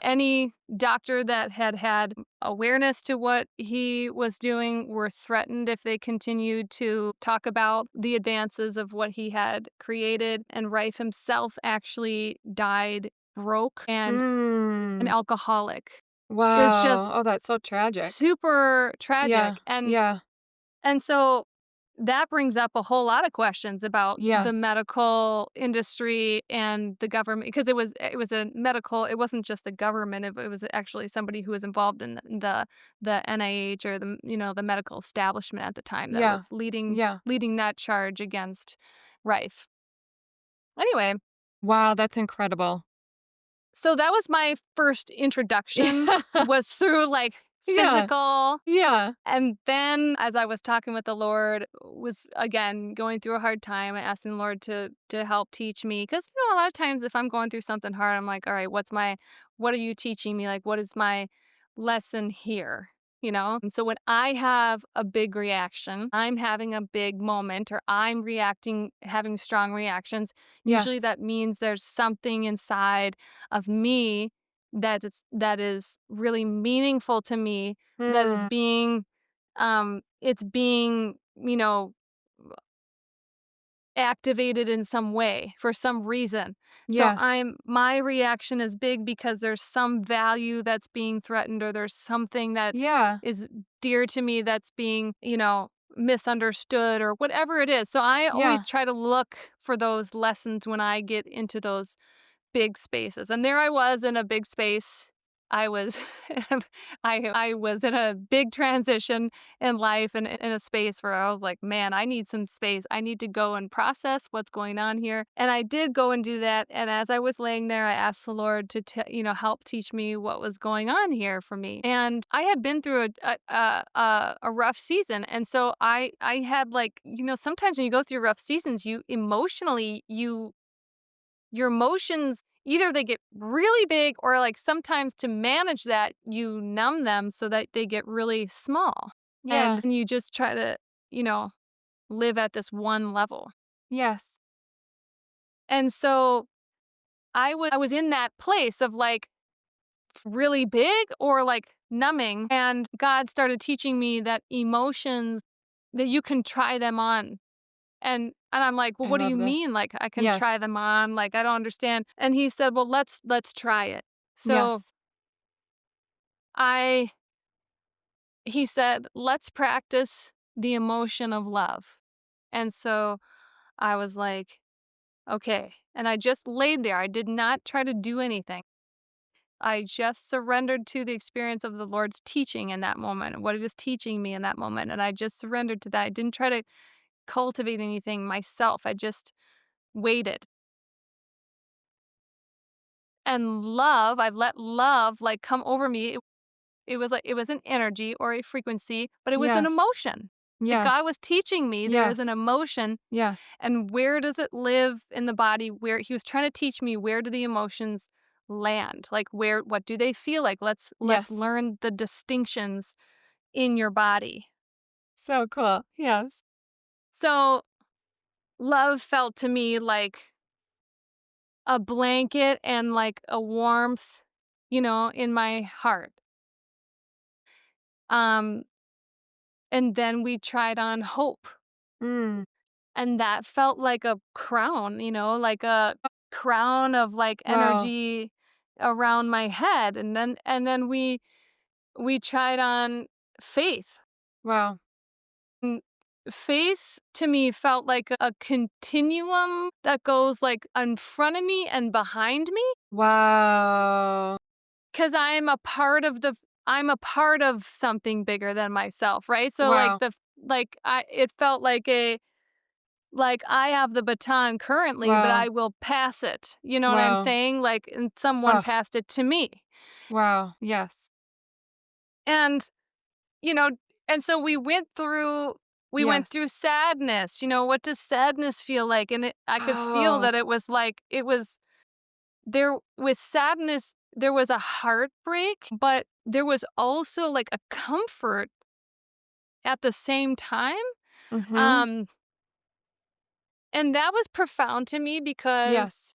any doctor that had awareness to what he was doing were threatened if they continued to talk about the advances of what he had created. And Rife himself actually died broke and an Mm. alcoholic. It was Wow. just Oh, that's so tragic. super Yeah. tragic. Yeah. And so that brings up a whole lot of questions about the Yes. medical industry and the government, because it wasn't just the government, it was actually somebody who was involved in the NIH, or the medical establishment at the time, that Yeah. was leading Yeah. leading that charge against Rife. Anyway, Wow, that's incredible. so that was my first introduction, Yeah. was through like Yeah. physical. Yeah. And then as I was talking with the Lord, was again going through a hard time, and asking the Lord to help teach me, cuz a lot of times if I'm going through something hard, I'm like, all right, what are you teaching me? Like, what is my lesson here? you know? And so when I have a big reaction, I'm having a big moment, or I'm reacting, having strong reactions, usually Yes. that means there's something inside of me that is really meaningful to me, that is Mm. being, it's being, activated in some way for some reason. So Yes. my reaction is big because there's some value that's being threatened, or there's something that Yeah. is dear to me that's being, misunderstood, or whatever it is. So I Yeah. always try to look for those lessons when I get into those big spaces. And there I was in a big space. I was I was in a big transition in life, and in a space where I was like, man, I need some space. I need to go and process what's going on here. And I did go and do that. And as I was laying there, I asked the Lord to help teach me what was going on here for me. And I had been through a rough season. And so I had, like, sometimes when you go through rough seasons, you emotionally, your emotions, either they get really big, or, like, sometimes to manage that, you numb them so that they get really small. And Yeah. you just try to, you know, live at this one level. Yes. And so I was in that place of, like, really big or, like, numbing, and God started teaching me that emotions, that you can try them on. And I'm like, "Well, I what do love you this. mean? Like, I can Yes. try them on? Like, I don't understand." And he said, "Well, let's try it." So Yes. I he said, "Let's practice the emotion of love." And so I was like, "Okay." And I just laid there. I did not try to do anything. I just surrendered to the experience of the Lord's teaching in that moment, what he was teaching me in that moment. And I just surrendered to that. I didn't try to cultivate anything myself. I just waited. And love, I let love, like, come over me. It was like, it was an energy or a frequency, but it was an Yes. emotion. Like, God Yes. was teaching me there is an Yes. emotion, Yes. and where does it live in the body? Where he was trying to teach me, where do the emotions land? Like, what do they feel like? Let's Yes. learn the distinctions in your body. So cool. Yes. So love felt to me like a blanket and like a warmth, in my heart. Um, and then we tried on hope. Mm. And that felt like a crown, like a crown of, like, Wow. energy around my head. And then we tried on faith. Wow. And faith to me felt like a continuum that goes, like, in front of me and behind me, Wow. because I'm a part of something bigger than myself, right? So, like, Wow. it felt like I have the baton currently, but Wow. I will pass it. You know what I'm Wow. saying? Like, and someone Ugh. passed it to me. Wow. Yes. And, you know, and so we went Yes. through sadness. What does sadness feel like? And I could feel Oh. that it was like, it was there with sadness, there was a heartbreak, but there was also, like, a comfort at the same time. Mhm. Um, and that was profound to me, because Yes.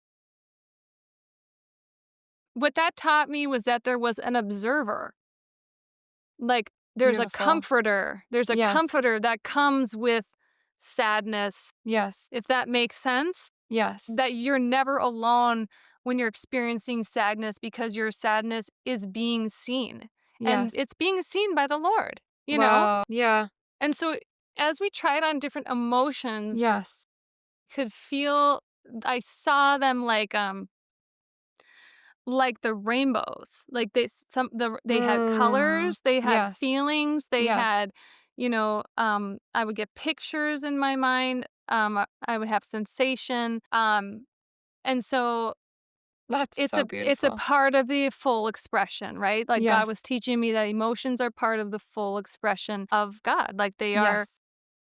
what that taught me was that there was an observer. Like, Beautiful. there's a Yes. comforter that comes with sadness, Yes. if that makes sense. Yes. That you're never alone when you're experiencing sadness, because your sadness is being seen. And Yes. it's being seen by the Lord, you know? Wow. Yeah. And so as we tried on different emotions, Yes. could feel I saw them like the rainbows. Like, they had Mm. colors, they had Yes. feelings, they Yes. had, I would get pictures in my mind. I would have sensation. And so That's it's so a beautiful. part of the full expression, right? Like, God was Yes. teaching me that emotions are part of the full expression of God. Like, they are. Yes.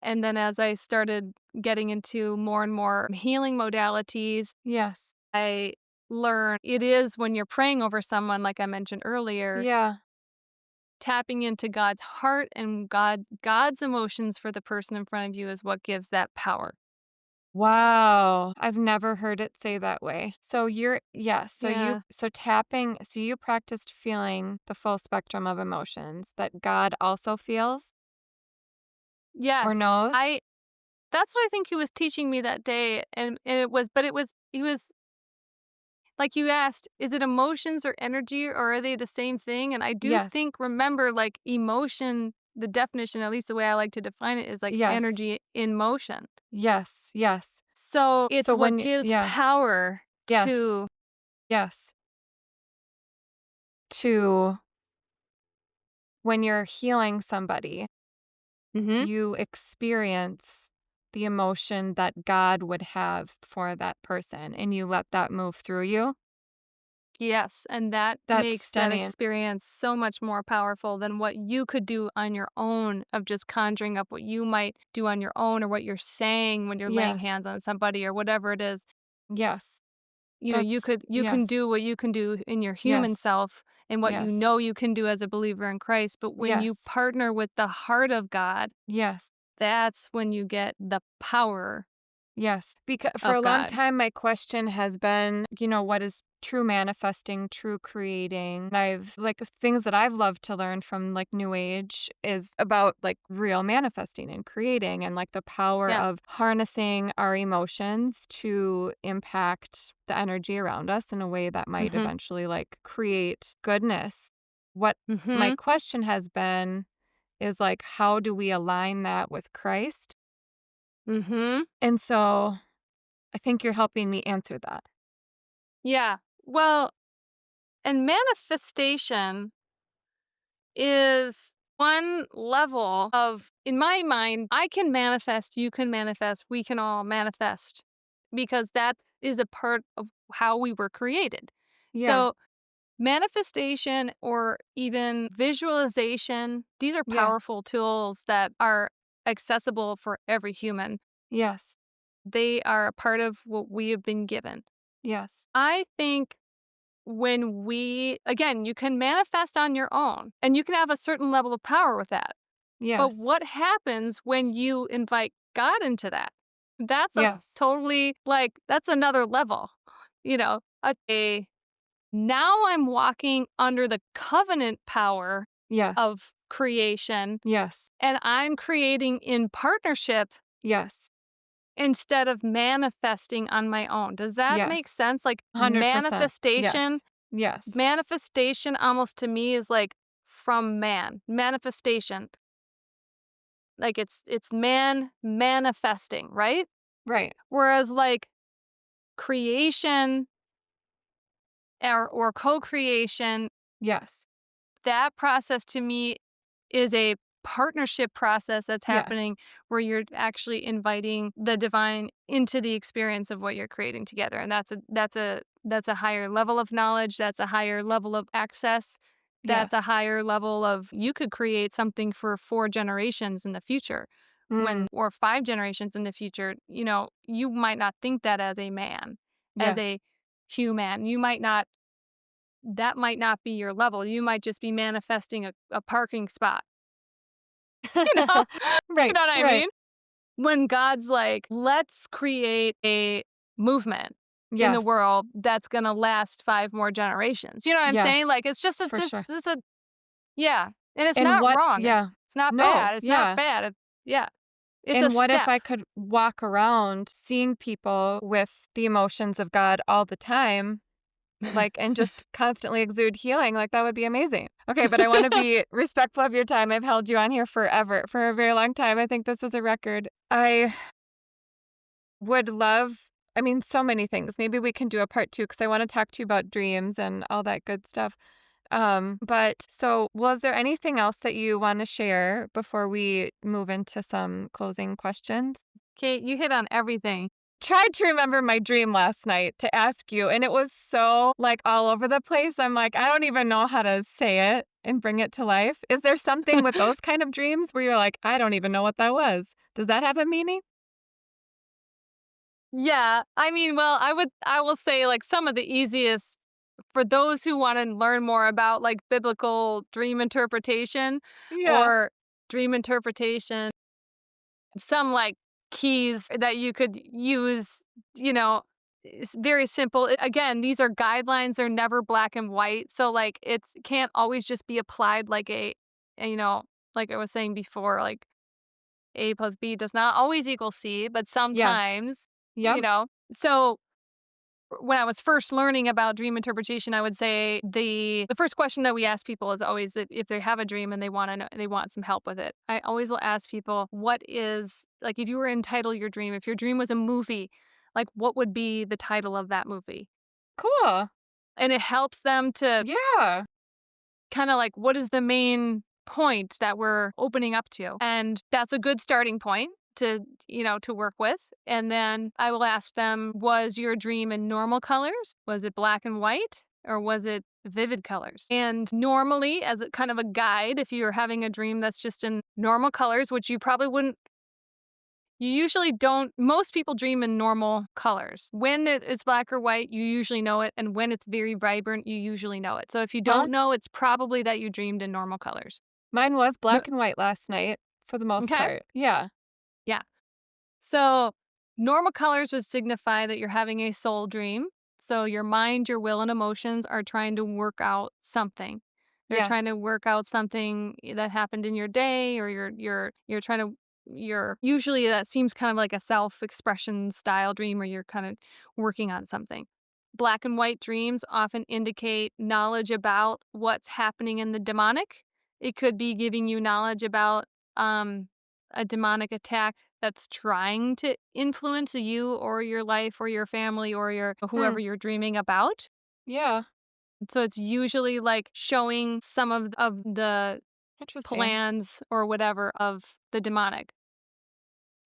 And then as I started getting into more and more healing modalities, Yes. I learned it is when you're praying over someone, like I mentioned earlier, Yeah. tapping into God's heart and God's emotions for the person in front of you is what gives that power. Wow. I've never heard it say that way. So yes, Yeah. so you practiced feeling the full spectrum of emotions that God also feels or Yes. knows? I That's what I think he was teaching me that day, and he was like, you asked, is it emotions or energy, or are they the same thing? And I do Yes. think, remember, like, emotion, the definition, at least the way I like to define it, is like Yes. energy in motion. Yes. Yes. So it's So what gives yeah. power Yes. to. Yes. To when you're healing somebody, Hmm. you experience the emotion that God would have for that person and you let that move through you. Yes, and that That's makes that stunning. experience so much more powerful than what you could do on your own, of just conjuring up what you might do on your own, or what you're saying when you're laying Yes. hands on somebody or whatever it is. Yes. You know, That's you can yes. do what you can do in your human Yes. self and what you Yes. know you can do as a believer in Christ, but when you Yes. partner with the heart of God, Yes. that's when you get the power Yes, because for of a long God. time, my question has been, what is true manifesting, true creating? I've like things that I've loved to learn from like New Age is about like real manifesting and creating and like the power Yeah. of harnessing our emotions to impact the energy around us in a way that might Mhm. eventually like create goodness. What my Mhm. question has been is like, how do we align that with Christ? Mhm. And so I think you're helping me answer that. Yeah. Well, and manifestation is one level of, in my mind, I can manifest, you can manifest, we can all manifest, because that is a part of how we were created. Yeah. So, manifestation or even visualization, these are Yeah. powerful tools that are accessible for every human. Yes. They are a part of what we have been given. Yes. I think when again, you can manifest on your own and you can have a certain level of power with that. But Yes. what happens when you invite God into that? That's a Yes. totally, like, that's another level. Now I'm walking under the covenant power Yes. of creation, Yes. and I'm creating in partnership Yes. instead of manifesting on my own. Does that make Yes. sense? Like, 100%. Yes. Yes. manifestation almost to me is like from man. Manifestation, like, it's man manifesting, right? Right. Whereas, like, creation or co-creation, Yes. that process to me is a partnership process that's Yes. happening, where you're actually inviting the divine into the experience of what you're creating together. And that's a higher level of knowledge, that's a higher level of access, that's a Yes. higher level of, you could create something for 4 generations in the future, Mm. or 5 generations in the future. You might not think that as a man, as Yes. a human. That might not be your level. You might just be manifesting a parking spot. You know? You Right. know what I Right. mean? When God's like, let's create a movement in the Yes. world that's gonna last 5 more generations. You know what I'm saying? Yes. Like, it's For sure. just a yeah. And it's And not what wrong. yeah. It's not No. bad. It's not Yeah. bad. Yeah. It's a And what if step. I could walk around seeing people with the emotions of God all the time, like, and just constantly exude healing? Like, that would be amazing. Okay, but I want to be respectful of your time. I've held you on here forever, for a very long time. I think this is a record. I would love, so many things. Maybe we can do a part two because I want to talk to you about dreams and all that good stuff. But so was there anything else that you want to share before we move into some closing questions? Kate, you hit on everything. Tried to remember my dream last night to ask you, and it was so like all over the place. I'm like, I don't even know how to say it and bring it to life. Is there something with those kind of dreams where you're like, I don't even know what that was? Does that have a meaning? Yeah. I mean, well, I will say, like, some of the easiest for those who want to learn more about like biblical dream interpretation Yeah. or dream interpretation, some like keys that you could use, you know, it's very simple. Again, these are guidelines, they're never black and white. So like it's can't always just be applied like you know, like I was saying before, like A plus B does not always equal C, but Yes. sometimes, Yep. you know. So when I was first learning about dream interpretation, I would say the first question that we ask people is always if they have a dream and they want to know, they want some help with it. I always will ask people, what is like if you were to entitle your dream, if your dream was a movie, like what would be the title of that movie? Cool. And it helps them to Yeah. kind of like what is the main point that we're opening up to, and that's a good starting point to to work with. And then I will ask them, was your dream in normal colors, was it black and white, or was it vivid colors? And normally, as a kind of a guide, if you're having a dream that's just in normal colors, which you probably wouldn't, you usually don't, most people dream in normal colors. When it's black or white, you usually know it. And when it's very vibrant, you usually know it. So if you Huh? don't know, it's probably that you dreamed in normal colors. Mine was No, black and white last night for the most okay. part. Yeah. Yeah. So normal colors would signify that you're having a soul dream. So your mind, your will, and emotions are trying to work out something. They're trying to Yes. work out something that happened in your day, or you're trying to you're usually that seems kind of like a self-expression style dream where you're kind of working on something. Black and white dreams often indicate knowledge about what's happening in the demonic. It could be giving you knowledge about um, a demonic attack that's trying to influence you or your life or your family or your Hmm. whoever you're dreaming about. Yeah. So it's usually like showing some of the Interesting. plans or whatever of the demonic.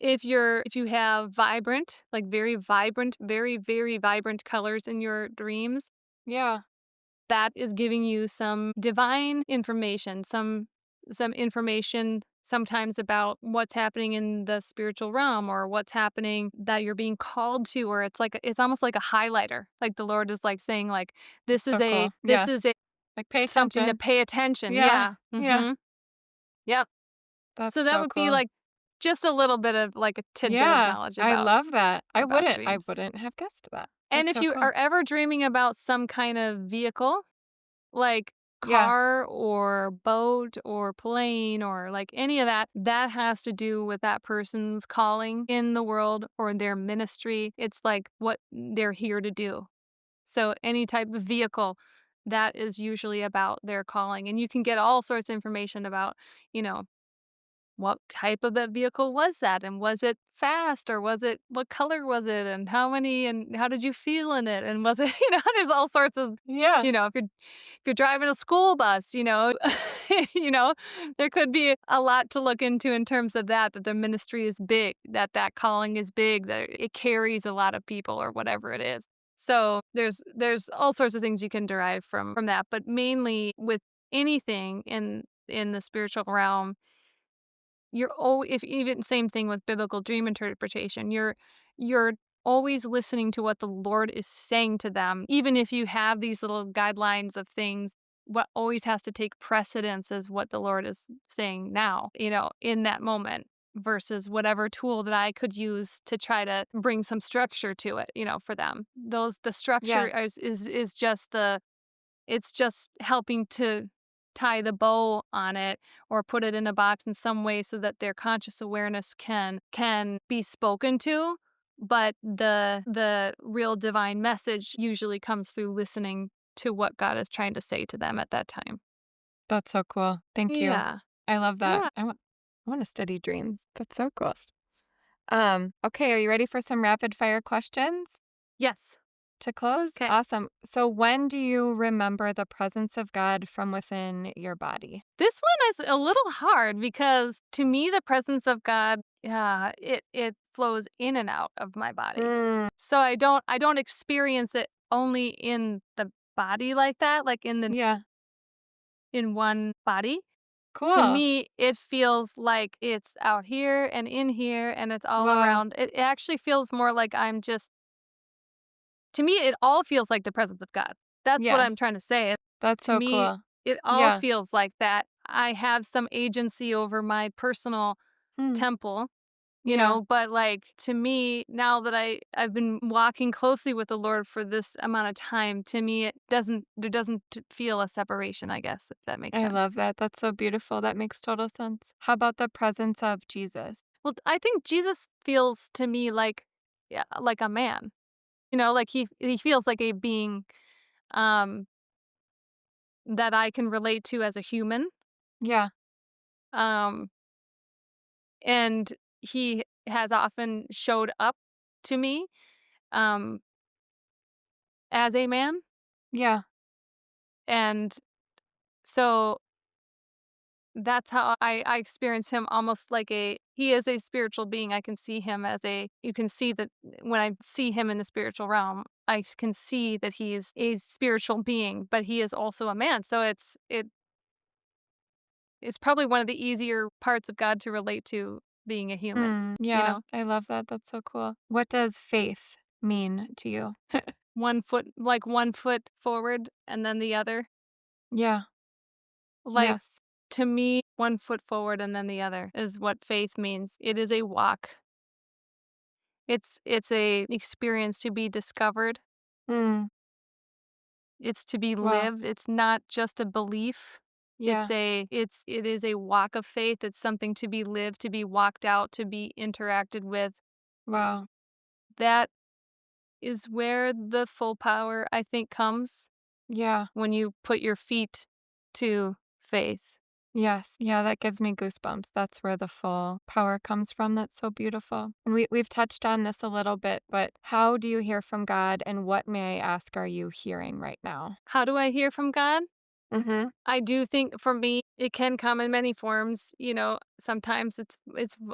If you have vibrant, like very vibrant, very, very vibrant colors in your dreams, Yeah. that is giving you some divine information, some information sometimes about what's happening in the spiritual realm or what's happening that you're being called to, or it's like it's almost like a highlighter. Like the Lord is like saying like That's so cool. this Yeah. is a Like, pay something to attention. pay attention. Yeah. Yeah. Yeah. Mhm. Yep. That's So that so would be cool. like just a little bit of like a tidbit of Yeah. knowledge I love that. about I dreams. wouldn't have guessed that. And That's if so you cool. are ever dreaming about some kind of vehicle, like Yeah. car or boat or plane or like any of that, that has to do with that person's calling in the world or their ministry. It's like what they're here to do. So any type of vehicle, that is usually about their calling. And you can get all sorts of information about, you know, what type of that vehicle was that? And was it fast, or was it, what color was it? And how many, and how did you feel in it? And was it, there's all sorts of, Yeah. if you're driving a school bus, you know, there could be a lot to look into in terms of that the ministry is big, that calling is big, that it carries a lot of people or whatever it is. So there's all sorts of things you can derive from that, but mainly with anything in the spiritual realm, you're if even same thing with biblical dream interpretation. You're always listening to what the Lord is saying to them. Even if you have these little guidelines of things, what always has to take precedence is what the Lord is saying now, in that moment versus whatever tool that I could use to try to bring some structure to it, for them. The structure Yeah. is just it's just helping to tie the bow on it or put it in a box in some way so that their conscious awareness can be spoken to, but the real divine message usually comes through listening to what God is trying to say to them at that time. That's so cool. Thank you. Yeah. I love that. Yeah. I want to study dreams. That's so cool. Okay, are you ready for some rapid fire questions Yes. to close? Okay. Awesome. So when do you remember the presence of God from within your body? This one is a little hard because to me the presence of God, it flows in and out of my body. Mm, So I don't experience it only in the body like that, like yeah. in one body. To Cool. me, it feels like it's out here and in here and it's all Wow. around. It actually feels more like I'm just, to me, it all feels like the presence of God. That's what Yeah, I'm trying to say. that's To so me, cool. it all Yeah. feels like that. I have some agency over my personal Mm, temple, yeah, but like to me, now that I've been walking closely with the Lord for this amount of time, to me it doesn't there doesn't feel a separation, I guess, if that makes I sense. love that. That's so beautiful. That makes total sense. How about the presence of Jesus? Well, I think Jesus feels to me like, yeah, like a man. Like he feels like a being um that I can relate to as a human. Yeah, Um and he has often showed up to me um as a man. yeah, And so that's how I experience him, almost like he is a spiritual being. I can see him as you can see that when I see him in the spiritual realm, can see that he's a spiritual being, but he is also a man. So it's probably one of the easier parts of God to relate to, being a human, you yeah, know? I love that. That's so cool. What does faith mean to you? 1 foot forward and then the other. Yeah, Like, yes, to me, 1 foot forward and then the other is what faith means. It is a walk. It's a experience to be discovered. mm, It's to be wow, lived. It's not just a belief. yeah, It is a walk of faith. It's something to be lived, to be walked out, to be interacted with. wow, That is where the full power, I think, comes yeah. when you put your feet to faith. Yes. Yeah, that gives me goosebumps. That's where the full power comes from. That's so beautiful. And we've touched on this a little bit, but how do you hear from God and what, may I ask, are you hearing right now? How do I hear from God? Mhm. I do think for me, it can come in many forms. Sometimes it's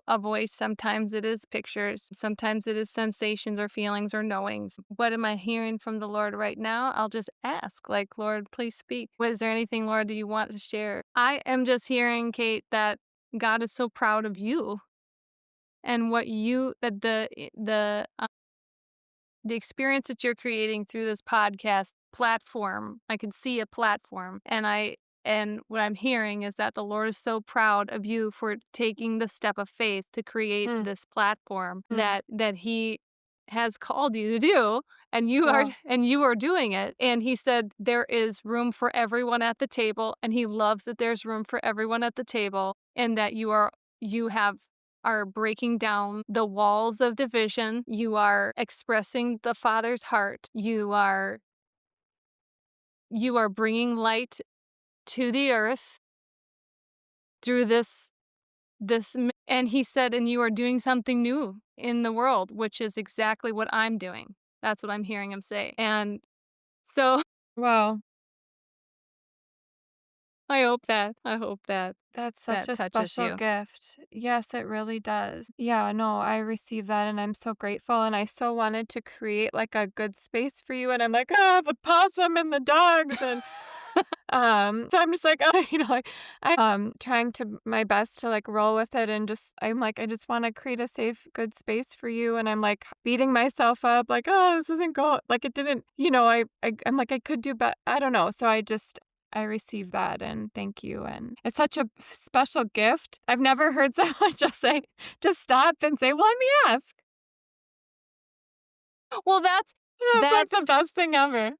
a voice, sometimes it is pictures, sometimes it is sensations or feelings or knowings. What am I hearing from the Lord right now? I'll just ask, like, Lord, please speak. What is there anything, Lord, that you want to share? I am just hearing, Kate, that God is so proud of you and what you that the experience that you're creating through this podcast platform. I can see a platform, and what I'm hearing is that the Lord is so proud of you for taking the step of faith to create Mm, this platform mm. that he has called you to do, and you are Wow. and you are doing it. And he said there is room for everyone at the table, and he loves that there's room for everyone at the table, and that you are breaking down the walls of division. You are expressing the Father's heart. You are bringing light to the earth through and he said, and you are doing something new in the world, which is exactly what I'm doing. That's what I'm hearing him say. And so Wow. I hope that That's such that a touches special you. gift. Yes, it really does. Yeah, no, I receive that and I'm so grateful. And I so wanted to create like a good space for you. And I'm like, ah, the possum and the dogs. And so I'm just like, I trying to my best to like roll with it and just I'm like, I just want to create a safe, good space for you. And I'm like beating myself up, like, oh, this isn't go like it didn't, I'm like, I could do but I don't know. So I received that and thank you. And it's such a special gift. I've never heard someone just stop and say, well, let me ask. Well, that's That's like the that's best thing ever.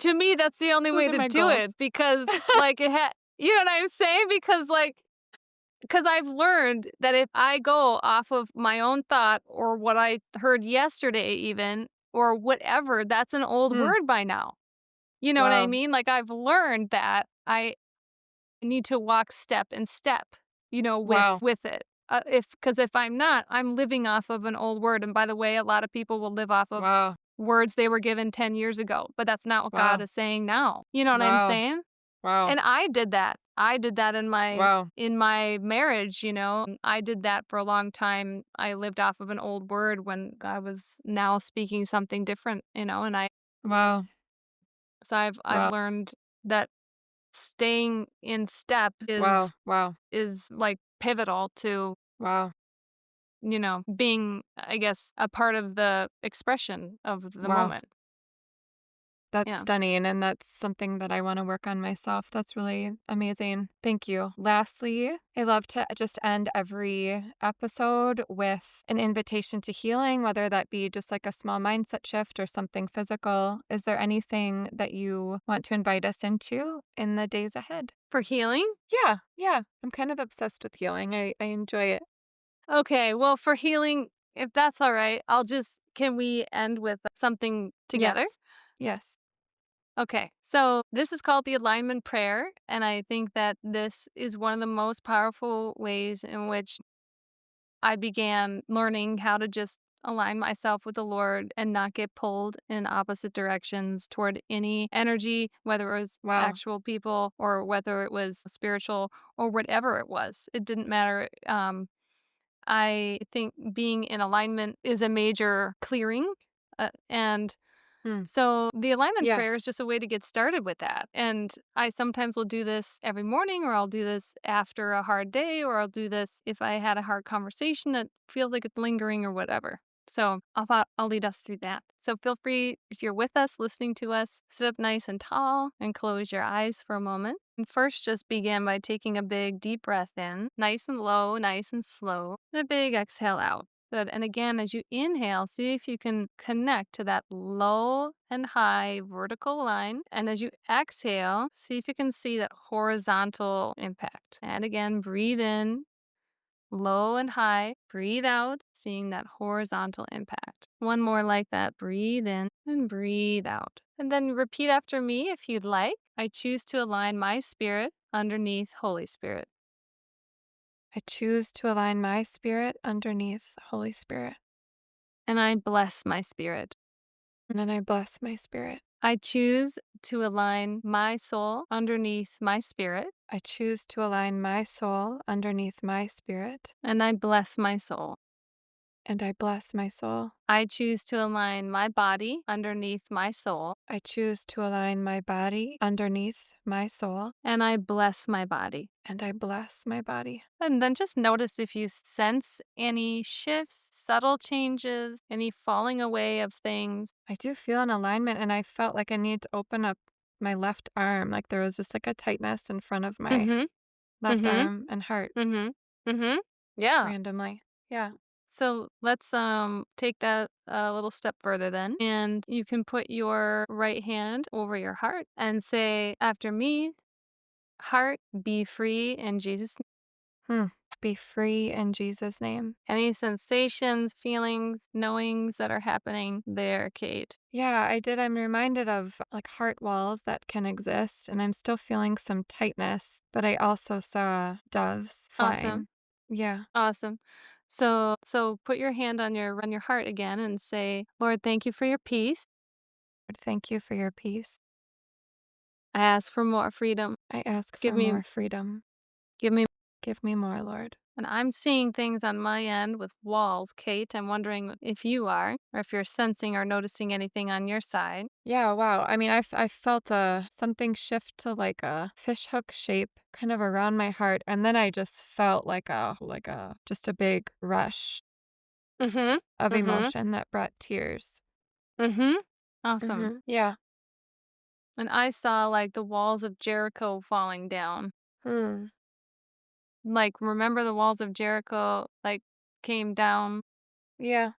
to me, that's the only Those way are to my do goals. it, because like you know what I'm saying? Because I've learned that if I go off of my own thought or what I heard yesterday, even, or whatever, that's an old Mm, word by now. You know what I wow. mean? Like, I've learned that I need to walk step and step, Wow. with it. Because if I'm not, I'm living off of an old word. And by the way, a lot of people will live off of Wow. words they were given 10 years ago, but that's not what God Wow. is saying now. You know what I'm Wow. saying? Wow. And I did that. I did that Wow. in my marriage, I did that for a long time. I lived off of an old word when I was now speaking something different, and Wow. I've Wow. learned that staying in step Wow. Wow. is like pivotal to, Wow. being, I guess, a part of the expression of the Wow. moment. That's Yeah. stunning, and that's something that I wanna work on myself. That's really amazing. Thank you. Lastly, I love to just end every episode with an invitation to healing, whether that be just like a small mindset shift or something physical. Is there anything that you want to invite us into in the days ahead? For healing? Yeah, yeah. I'm kind of obsessed with healing. I enjoy it. Okay, well, for healing, if that's all right, can we end with something together? Yes. Yes. Okay, so this is called the alignment prayer. And I think that this is one of the most powerful ways in which I began learning how to just align myself with the Lord and not get pulled in opposite directions toward any energy, whether it was Wow. actual people or whether it was spiritual or whatever it was. It didn't matter. I think being in alignment is a major clearing. And Hmm. so the alignment prayer is Yes. just a way to get started with that. And I sometimes will do this every morning, or I'll do this after a hard day, or I'll do this if I had a hard conversation that feels like it's lingering or whatever. So I'll lead us through that. So feel free, if you're with us, listening to us, sit up nice and tall and close your eyes for a moment. And first, just begin by taking a big deep breath in, nice and low, nice and slow, and a big exhale out. Good. And again, as you inhale, see if you can connect to that low and high vertical line. And as you exhale, see if you can see that horizontal impact. And again, breathe in, low and high. Breathe out, seeing that horizontal impact. One more like that. Breathe in and breathe out. And then repeat after me if you'd like. I choose to align my spirit underneath Holy Spirit. I choose to align my spirit underneath Holy Spirit. And I bless my spirit. And then I bless my spirit. I choose to align my soul underneath my spirit, I choose to align my soul underneath my spirit. and I bless my soul. And I bless my soul. I choose to align my body underneath my soul, I choose to align my body underneath my soul. and I bless my body. And I bless my body. And then just notice if you sense any shifts, subtle changes, any falling away of things. I do feel an alignment, and I felt like I needed to open up my left arm. Like there was just like a tightness in front of my Mm-hmm. left Mm-hmm. arm and heart Mm-hmm. Mm-hmm. Yeah. randomly. Yeah. So let's take that a little step further then. And you can put your right hand over your heart and say after me, heart, be free in Jesus' name. Hmm. Be free in Jesus' name. Any sensations, feelings, knowings that are happening there, Kate. Yeah, I did. I'm reminded of like heart walls that can exist, and I'm still feeling some tightness, but I also saw doves Awesome. flying. Yeah. Awesome. So put your hand on your heart again and say, Lord, thank you for your peace. Lord, thank you for your peace. I ask for more freedom. I ask Give for me more freedom. give me Give me more, Lord. And I'm seeing things on my end with walls, Kate. I'm wondering if you are, or if you're sensing or noticing anything on your side. Yeah, wow. I mean, I felt something shift to like a fishhook shape kind of around my heart, and then I just felt like a just a big rush Mm-hmm. of Mm-hmm. emotion that brought tears. Mm-hmm. Awesome. Yeah. And I saw like the walls of Jericho falling down. Hmm. Like, remember the walls of Jericho like came down Yeah.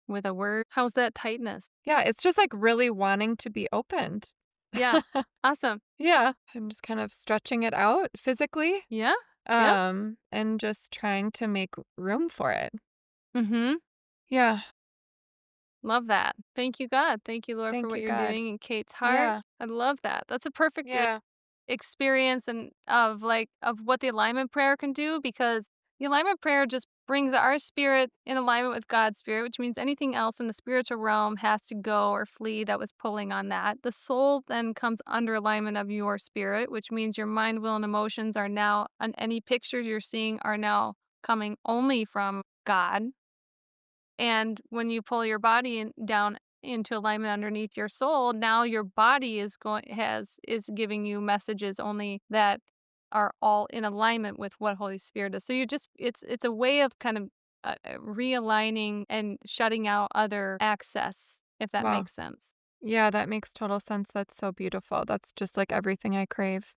with a word? How's that tightness? Yeah, it's just like really wanting to be opened. Yeah. Awesome. Yeah. I'm just kind of stretching it out physically, Yeah. Yep. and just trying to make room for it. Mm-hmm. Yeah. Love that. Thank you, God. Thank you, Lord, for Thank what you, you're God. doing in Kate's heart. Yeah. I love that. That's a perfect Yeah. experience and of what the alignment prayer can do, because the alignment prayer just brings our spirit in alignment with God's spirit, which means anything else in the spiritual realm has to go or flee that was pulling on that. The soul then comes under alignment of your spirit, which means your mind, will, and emotions are now, and any pictures you're seeing are now coming only from God. And when you pull your body down into alignment underneath your soul, now your body is giving you messages only that are all in alignment with what Holy Spirit is. So you just it's a way of kind of realigning and shutting out other access, if that Wow. makes sense. Yeah, that makes total sense. That's so beautiful. That's just like everything I crave.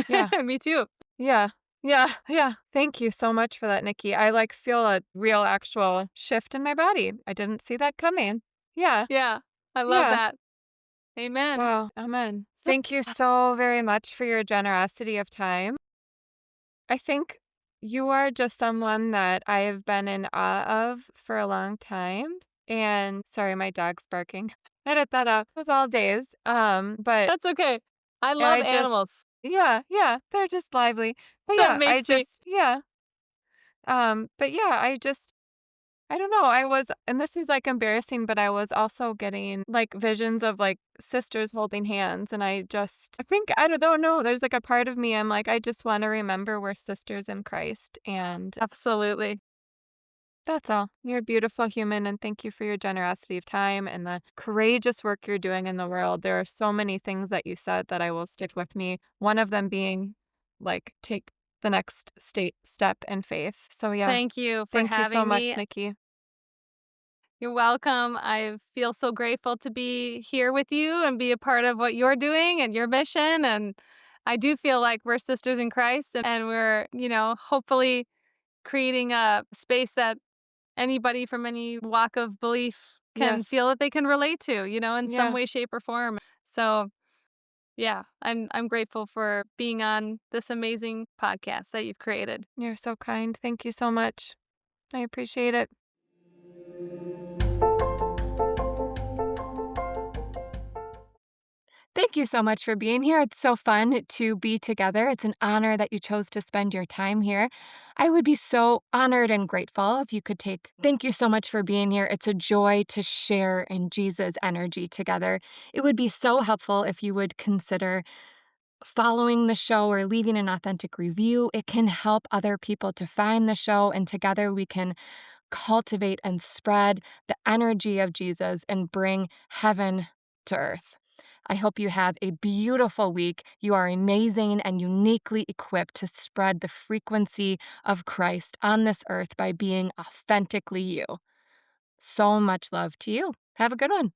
Yeah. Me too. Yeah. Yeah. Yeah. Thank you so much for that, Nikki. I like feel a real actual shift in my body. I didn't see that coming. Yeah. Yeah, I love Yeah. that. Amen. Wow. Amen. Thank you so very much for your generosity of time. I think you are just someone that I have been in awe of for a long time. And sorry, my dog's barking. Edit that out with all days. But That's okay. I love I just, animals. yeah, yeah, they're just lively. But So it yeah, makes me yeah. But yeah, I don't know. And this is like embarrassing, but I was also getting like visions of like sisters holding hands. And I think, don't know. There's like a part of me, I'm like, I just want to remember we're sisters in Christ. And absolutely. that's all. You're a beautiful human. And thank you for your generosity of time and the courageous work you're doing in the world. There are so many things that you said that I will stick with me. One of them being like, take the next step in faith. So yeah, Thank you for thank you so having much, me. Nikki. You're welcome. I feel so grateful to be here with you and be a part of what you're doing and your mission. And I do feel like we're sisters in Christ and we're, hopefully creating a space that anybody from any walk of belief can Yes. feel that they can relate to, in some Yeah. way, shape, or form. So yeah, I'm grateful for being on this amazing podcast that you've created. You're so kind. Thank you so much. I appreciate it. Thank you so much for being here. It's so fun to be together. It's an honor that you chose to spend your time here. I would be so honored and grateful if you could take. Thank you so much for being here. It's a joy to share in Jesus' energy together. It would be so helpful if you would consider following the show or leaving an authentic review. It can help other people to find the show, and together we can cultivate and spread the energy of Jesus and bring heaven to earth. I hope you have a beautiful week. You are amazing and uniquely equipped to spread the frequency of Christ on this earth by being authentically you. So much love to you. Have a good one.